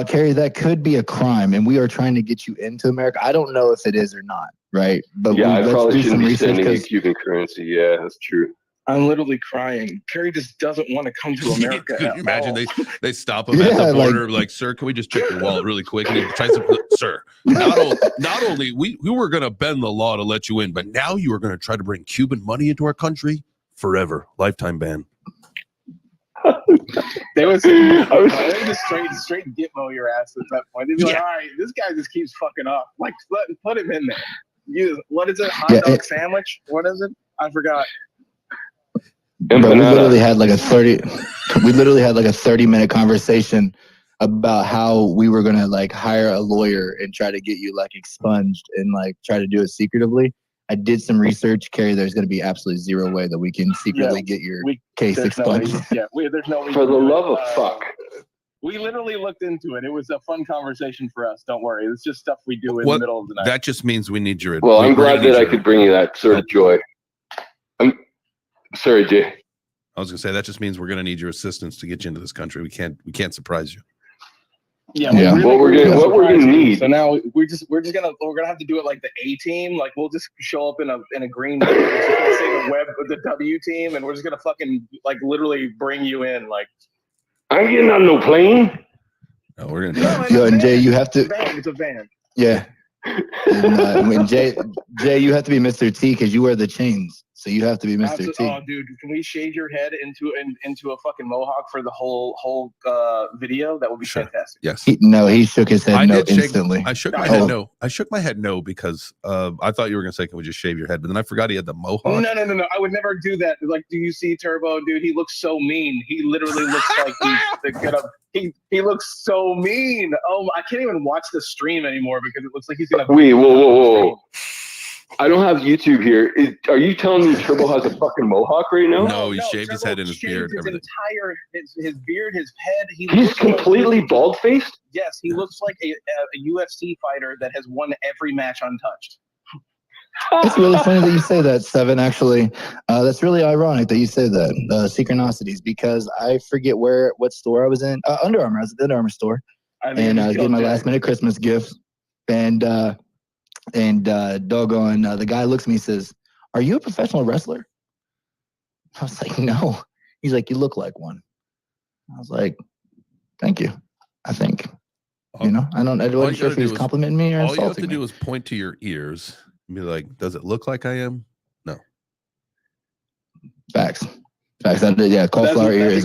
Carrie, that could be a crime, and we are trying to get you into America. I don't know if it is or not, right? But yeah, I probably shouldn't be sending you Cuban currency. Yeah, that's true. I'm literally crying. Carrie just doesn't want to come to America. Could you imagine they stop him at the border, sir, can we just check your wallet really quick? And he tries to sir, not only we were going to bend the law to let you in, but now you are going to try to bring Cuban money into our country forever, lifetime ban. They was just straight Gitmo your ass at that point. They'd be like, all right, this guy just keeps fucking up. Put him in there. What is it? Hot dog sandwich? What is it? I forgot. Bro, we literally had like a 30-minute conversation about how we were gonna hire a lawyer and try to get you expunged and try to do it secretively. I did some research, Carrie. There's going to be absolutely zero way that we can secretly get your case expunged. There's no way. For the love of fuck. We literally looked into it. It was a fun conversation for us. Don't worry. It's just stuff we do in the middle of the night. That just means we need your. Well, I'm glad that I could bring you that sort of joy. I'm sorry, Jay. I was going to say that just means we're going to need your assistance to get you into this country. We can't surprise you. Yeah. What we're gonna need. So now we're gonna have to do it like the A team. We'll just show up in a green. We're just gonna say the W team, and we're just gonna fucking literally bring you in. I ain't getting on no plane. No, we're gonna. Yo, and Jay, you have to. It's a van. Yeah. And, Jay, you have to be Mr. T because you wear the chains. So you have to be Mr. T. Oh, dude, can we shave your head into a fucking mohawk for the whole video? That would be fantastic. Yes. He shook his head instantly. I shook my head no. I shook my head no because I thought you were gonna say, "Can we just shave your head?" But then I forgot he had the mohawk. No. I would never do that. Do you see Turbo, dude? He looks so mean. He literally looks like he looks so mean. Oh, I can't even watch the stream anymore because it looks like he's gonna. Wait, whoa. I don't have YouTube here. Are you telling me Turbo has a fucking mohawk right now? No, he shaved his head and his beard. His entire his beard, his head. He's completely bald faced. Yes, he looks like a UFC fighter that has won every match untouched. It's really funny that you say that, Seven. Actually, that's really ironic that you say that. Synchronicities, because I forget what store I was in. Under Armour. I was at the Under Armour store, and I was getting my last minute Christmas gift, and doggone, the guy looks at me and says, "Are you a professional wrestler?" I was like, "No." He's like, "You look like one." I was like, "Thank you." I think, I wasn't sure if he was complimenting me or insulting me. All you have to do is point to your ears and be like, "Does it look like I am?" No. Facts. Yeah, cauliflower ear is.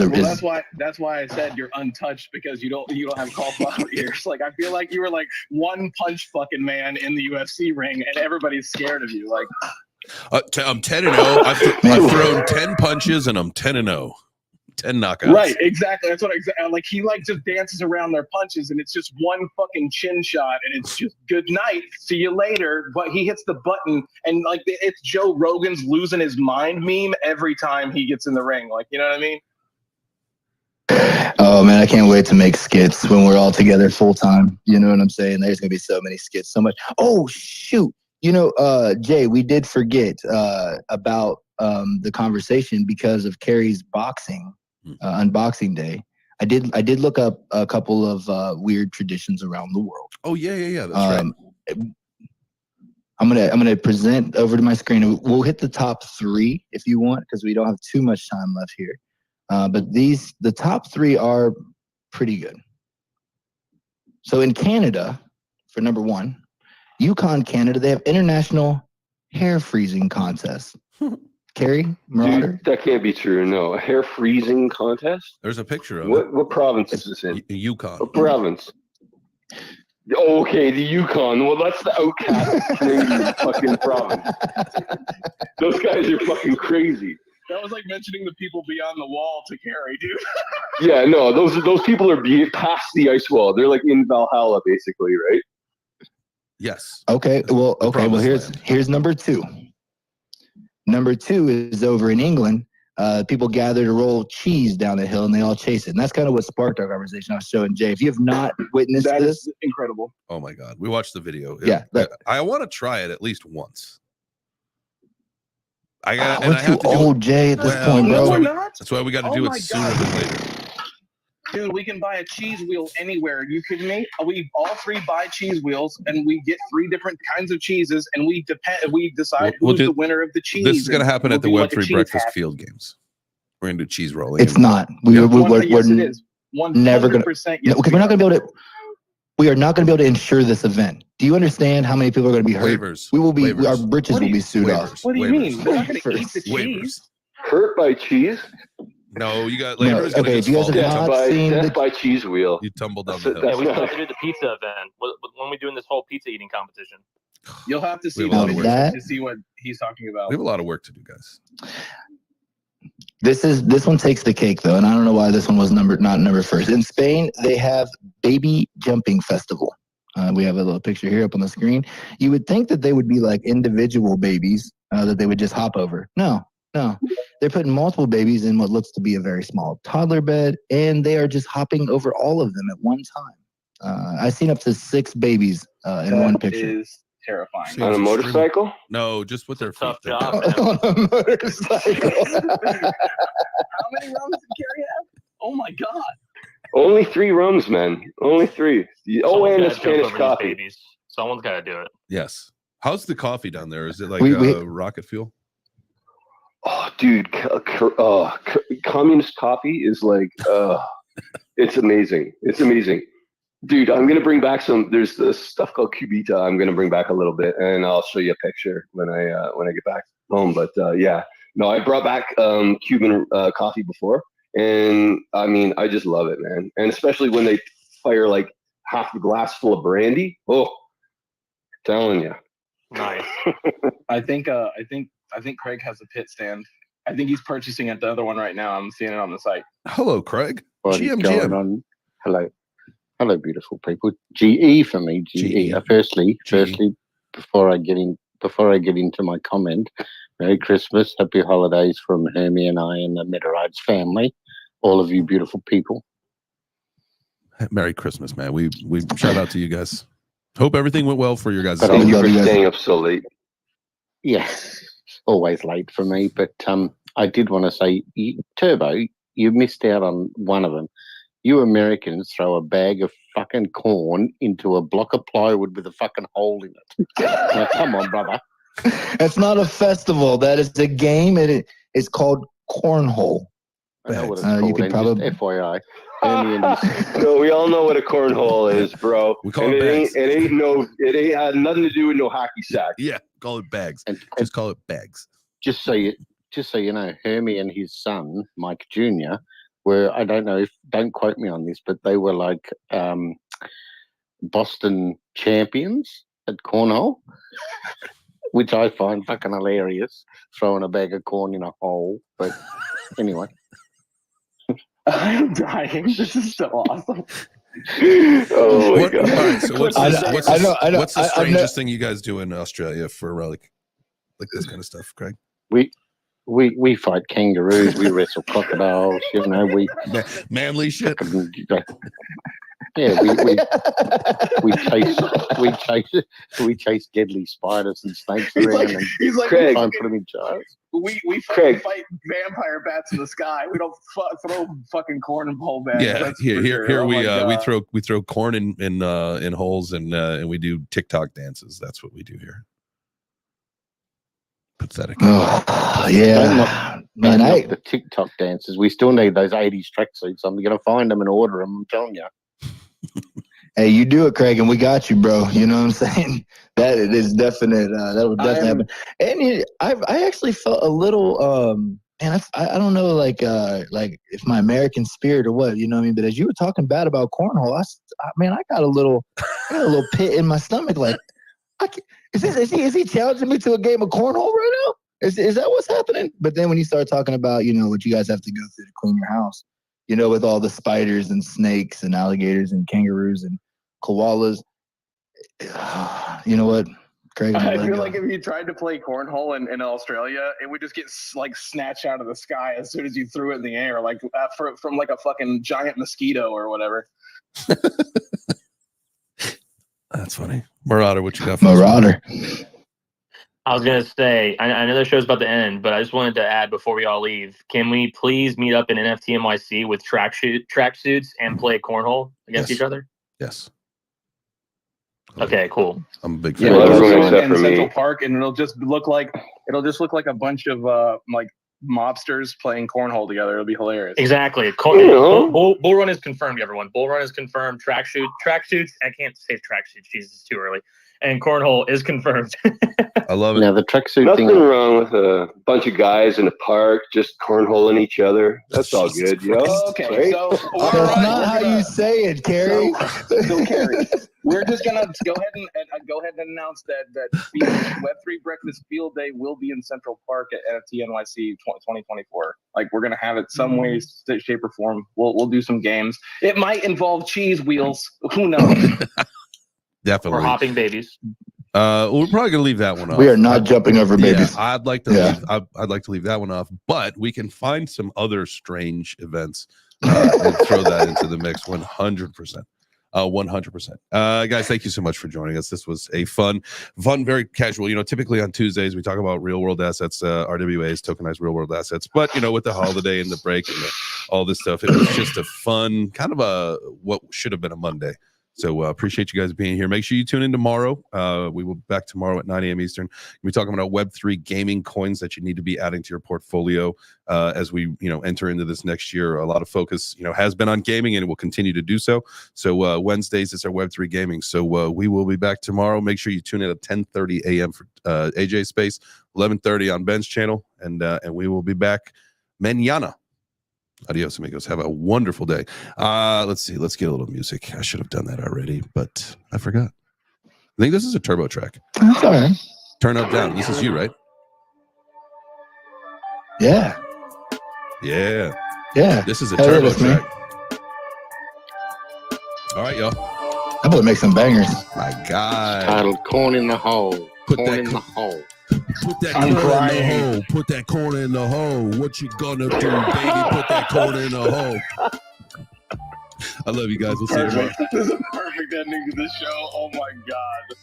That's why I said you're untouched, because you don't have cauliflower ears. Like, I feel like you were like one punch fucking man in the UFC ring, and everybody's scared of you. Like, I'm 10-0. I've thrown 10 punches, and I'm 10-0. 10 knockouts. Right, exactly. That's what he just dances around their punches, and it's just one fucking chin shot, and it's just good night, see you later. But he hits the button, and like it's Joe Rogan's losing his mind meme every time he gets in the ring. Like, you know what I mean? Oh man, I can't wait to make skits when we're all together full time. You know what I'm saying? There's gonna be so many skits, so much. Oh shoot! Jay, we did forget about the conversation because of Carrie's boxing. Unboxing day. I did look up a couple of weird traditions around the world. Oh yeah. That's right. I'm gonna present over to my screen. We'll hit the top 3 if you want, because we don't have too much time left here. But the top 3 are pretty good. So in Canada, for number 1, Yukon, Canada, they have international hair freezing contests. Carrie, Dude, that can't be true. No, a hair freezing contest. There's a picture of it. What province is this in? Yukon. What province? Okay, the Yukon. Well, that's the outcast Canadian fucking province. Those guys are fucking crazy. That was like mentioning the people beyond the wall to Carrie, dude. Yeah, no, those people are past the ice wall. They're like in Valhalla, basically, right? Yes. Okay. Well, here's number 2. Number 2 is over in England. People gather to roll cheese down a hill, and they all chase it. And that's kind of what sparked our conversation I was showing Jay. If you have not witnessed this, incredible. Oh my God, we watched the video. Yeah, I want to try it at least once. We're too old, Jay, at this point, bro. No, we're not. That's why we got to do it sooner than later. Dude, we can buy a cheese wheel anywhere. Are you kidding me? We all 3 buy cheese wheels, and we get 3 different kinds of cheeses, and we decide who's the winner of the cheese. This is going to happen at the Web3 breakfast field games. We're going to do cheese rolling. It's not. We're it is. Never going to. Because we're not going to be able to. We are not going to be able to ensure this event. Do you understand how many people are going to be hurt? Waivers. We will be. Our britches will be sued off. What do you mean? We're not going to eat the cheese. Hurt by cheese? No, you got labor. No, okay, if you guys have not seen death by cheese wheel. You tumbled down the hill. Yeah, we still have to do the pizza event. When we doing this whole pizza eating competition? You'll have to see to see what he's talking about. We have a lot of work to do, guys. This one takes the cake though, and I don't know why this one was not number first. In Spain, they have Baby Jumping Festival. We have a little picture here up on the screen. You would think that they would be like individual babies that they would just hop over. No. They're putting multiple babies in what looks to be a very small toddler bed, and they are just hopping over all of them at one time. I've seen up to 6 babies in one picture. That is terrifying. On a motorcycle? No, just with their feet. Tough job. On a motorcycle. How many runs did Carrie have? Oh my God. Only 3 runs, man. Only 3. And a Spanish coffee. Someone's got to do it. Yes. How's the coffee down there? Is it like rocket fuel? Oh, dude, communist coffee is like, it's amazing. It's amazing. Dude, I'm going to bring back there's this stuff called Cubita. I'm going to bring back a little bit, and I'll show you a picture when I get back home. But yeah, no, I brought back Cuban coffee before, and I mean, I just love it, man. And especially when they fire like half a glass full of brandy. Oh, telling you. Nice. I think Craig has a pit stand. I think he's purchasing at the other one right now. I'm seeing it on the site. Hello, Craig. What is going on? Hello, beautiful people. GE for me. GE. Firstly, before I get before I get into my comment, Merry Christmas, Happy Holidays from Hermie and I and the Metarides family. All of you beautiful people. Merry Christmas, man. We shout out to you guys. Hope everything went well for your guys. Thank you for staying up so late. Yes, always late for me. But I did want to say, Turbo, you missed out on one of them. You Americans throw a bag of fucking corn into a block of plywood with a fucking hole in it. Now, come on, brother. It's not a festival. That is a game. It's called cornhole. I know what it's called. You could probably FYI. No, we all know what a cornhole is, bro. We call it bags. It ain't nothing to do with no hockey sack. Yeah, call it bags. Just call it bags. Just so you know, Hermie and his son, Mike Jr., were, I don't know if, don't quote me on this, but they were like Boston champions at cornhole, which I find fucking hilarious, throwing a bag of corn in a hole. But anyway. I'm dying. This is so awesome. Oh my God. All right, so what's the strangest thing you guys do in Australia for like this kind of stuff, Craig? We fight kangaroos, we wrestle crocodiles, you know, manly shit. Yeah, we chase deadly spiders and snakes around. He's like, Craig, try and put them in jars. We fight vampire bats in the sky. We don't throw fucking corn in pole bags. Yeah, here we throw corn in holes and we do TikTok dances. That's what we do here. Pathetic. Oh, yeah. Man, the TikTok dances. We still need those 80s tracksuits. I'm going to find them and order them. I'm telling you. Hey, you do it, Craig, and we got you, bro. You know what I'm saying? That it is definite. That would definitely happen. And I actually felt a little, man, I don't know, like if my American spirit or what, you know what I mean? But as you were talking bad about cornhole, I got a little pit in my stomach. Like, is he challenging me to a game of cornhole right now? Is that what's happening? But then when you start talking about, you know, what you guys have to go through to clean your house, you know, with all the spiders and snakes and alligators and kangaroos and koalas, you know what, Craig? I feel like if you tried to play cornhole in Australia, it would just get like snatched out of the sky as soon as you threw it in the air, like from like a fucking giant mosquito or whatever. That's funny. Marauder, what you got for Marauder? I was going to say, I know the show's about to end, but I just wanted to add before we all leave, can we please meet up in NFT NYC with tracksuits and play cornhole against each other? Yes. Okay, cool. I'm a big fan. In Central Park, and it'll just look like a bunch of like mobsters playing cornhole together. It'll be hilarious. Exactly. Bull Run is confirmed, everyone. Bull Run is confirmed. Tracksuits. I can't say tracksuits. Jesus, it's too early. And cornhole is confirmed. I love it. Now the tracksuit Nothing thing. wrong with a bunch of guys in a park just cornholing each other. That's all good, yo. Okay, right? so that's not how you say it, Kerry. So Kerry, we're just gonna go ahead and announce that Web3 Breakfast Field Day will be in Central Park at NFT NYC 2024. Like, we're gonna have it some way, shape, or form. We'll do some games. It might involve cheese wheels. Who knows? Definitely. Or hopping babies. We're probably gonna leave that one off. We are not jumping over babies. Yeah, I'd like to. I'd like to leave that one off, but we can find some other strange events and throw that into the mix. 100%. 100%. Guys, thank you so much for joining us. This was a fun, very casual. You know, typically on Tuesdays we talk about real world assets, RWAs, tokenized real world assets. But you know, with the holiday and the break and all this stuff, it was just a fun kind of what should have been a Monday. So appreciate you guys being here. Make sure you tune in tomorrow. We will be back tomorrow at 9 a.m. Eastern. We'll be talking about Web3 gaming coins that you need to be adding to your portfolio as we, enter into this next year. A lot of focus, has been on gaming and it will continue to do so. So Wednesdays is our Web3 gaming. So we will be back tomorrow. Make sure you tune in at 10:30 a.m. for AJ Space, 11:30 on Ben's channel, and we will be back mañana. Adios, amigos. Have a wonderful day. Let's see. Let's get a little music. I should have done that already, but I forgot. I think this is a turbo track. That's all right. Turn up, down. This is you, right? Yeah. Yeah. Yeah. This is a turbo track. All right, y'all. That boy makes some bangers. My God. Titled Corn in the Hole. Put corn that in the hole. Put that I'm corn in crying. the hole. Put that corn in the hole. What you gonna do, baby? Put that corn in the hole. I love you guys. We'll see you tomorrow. Perfect. This is a perfect ending to the show. Oh my god.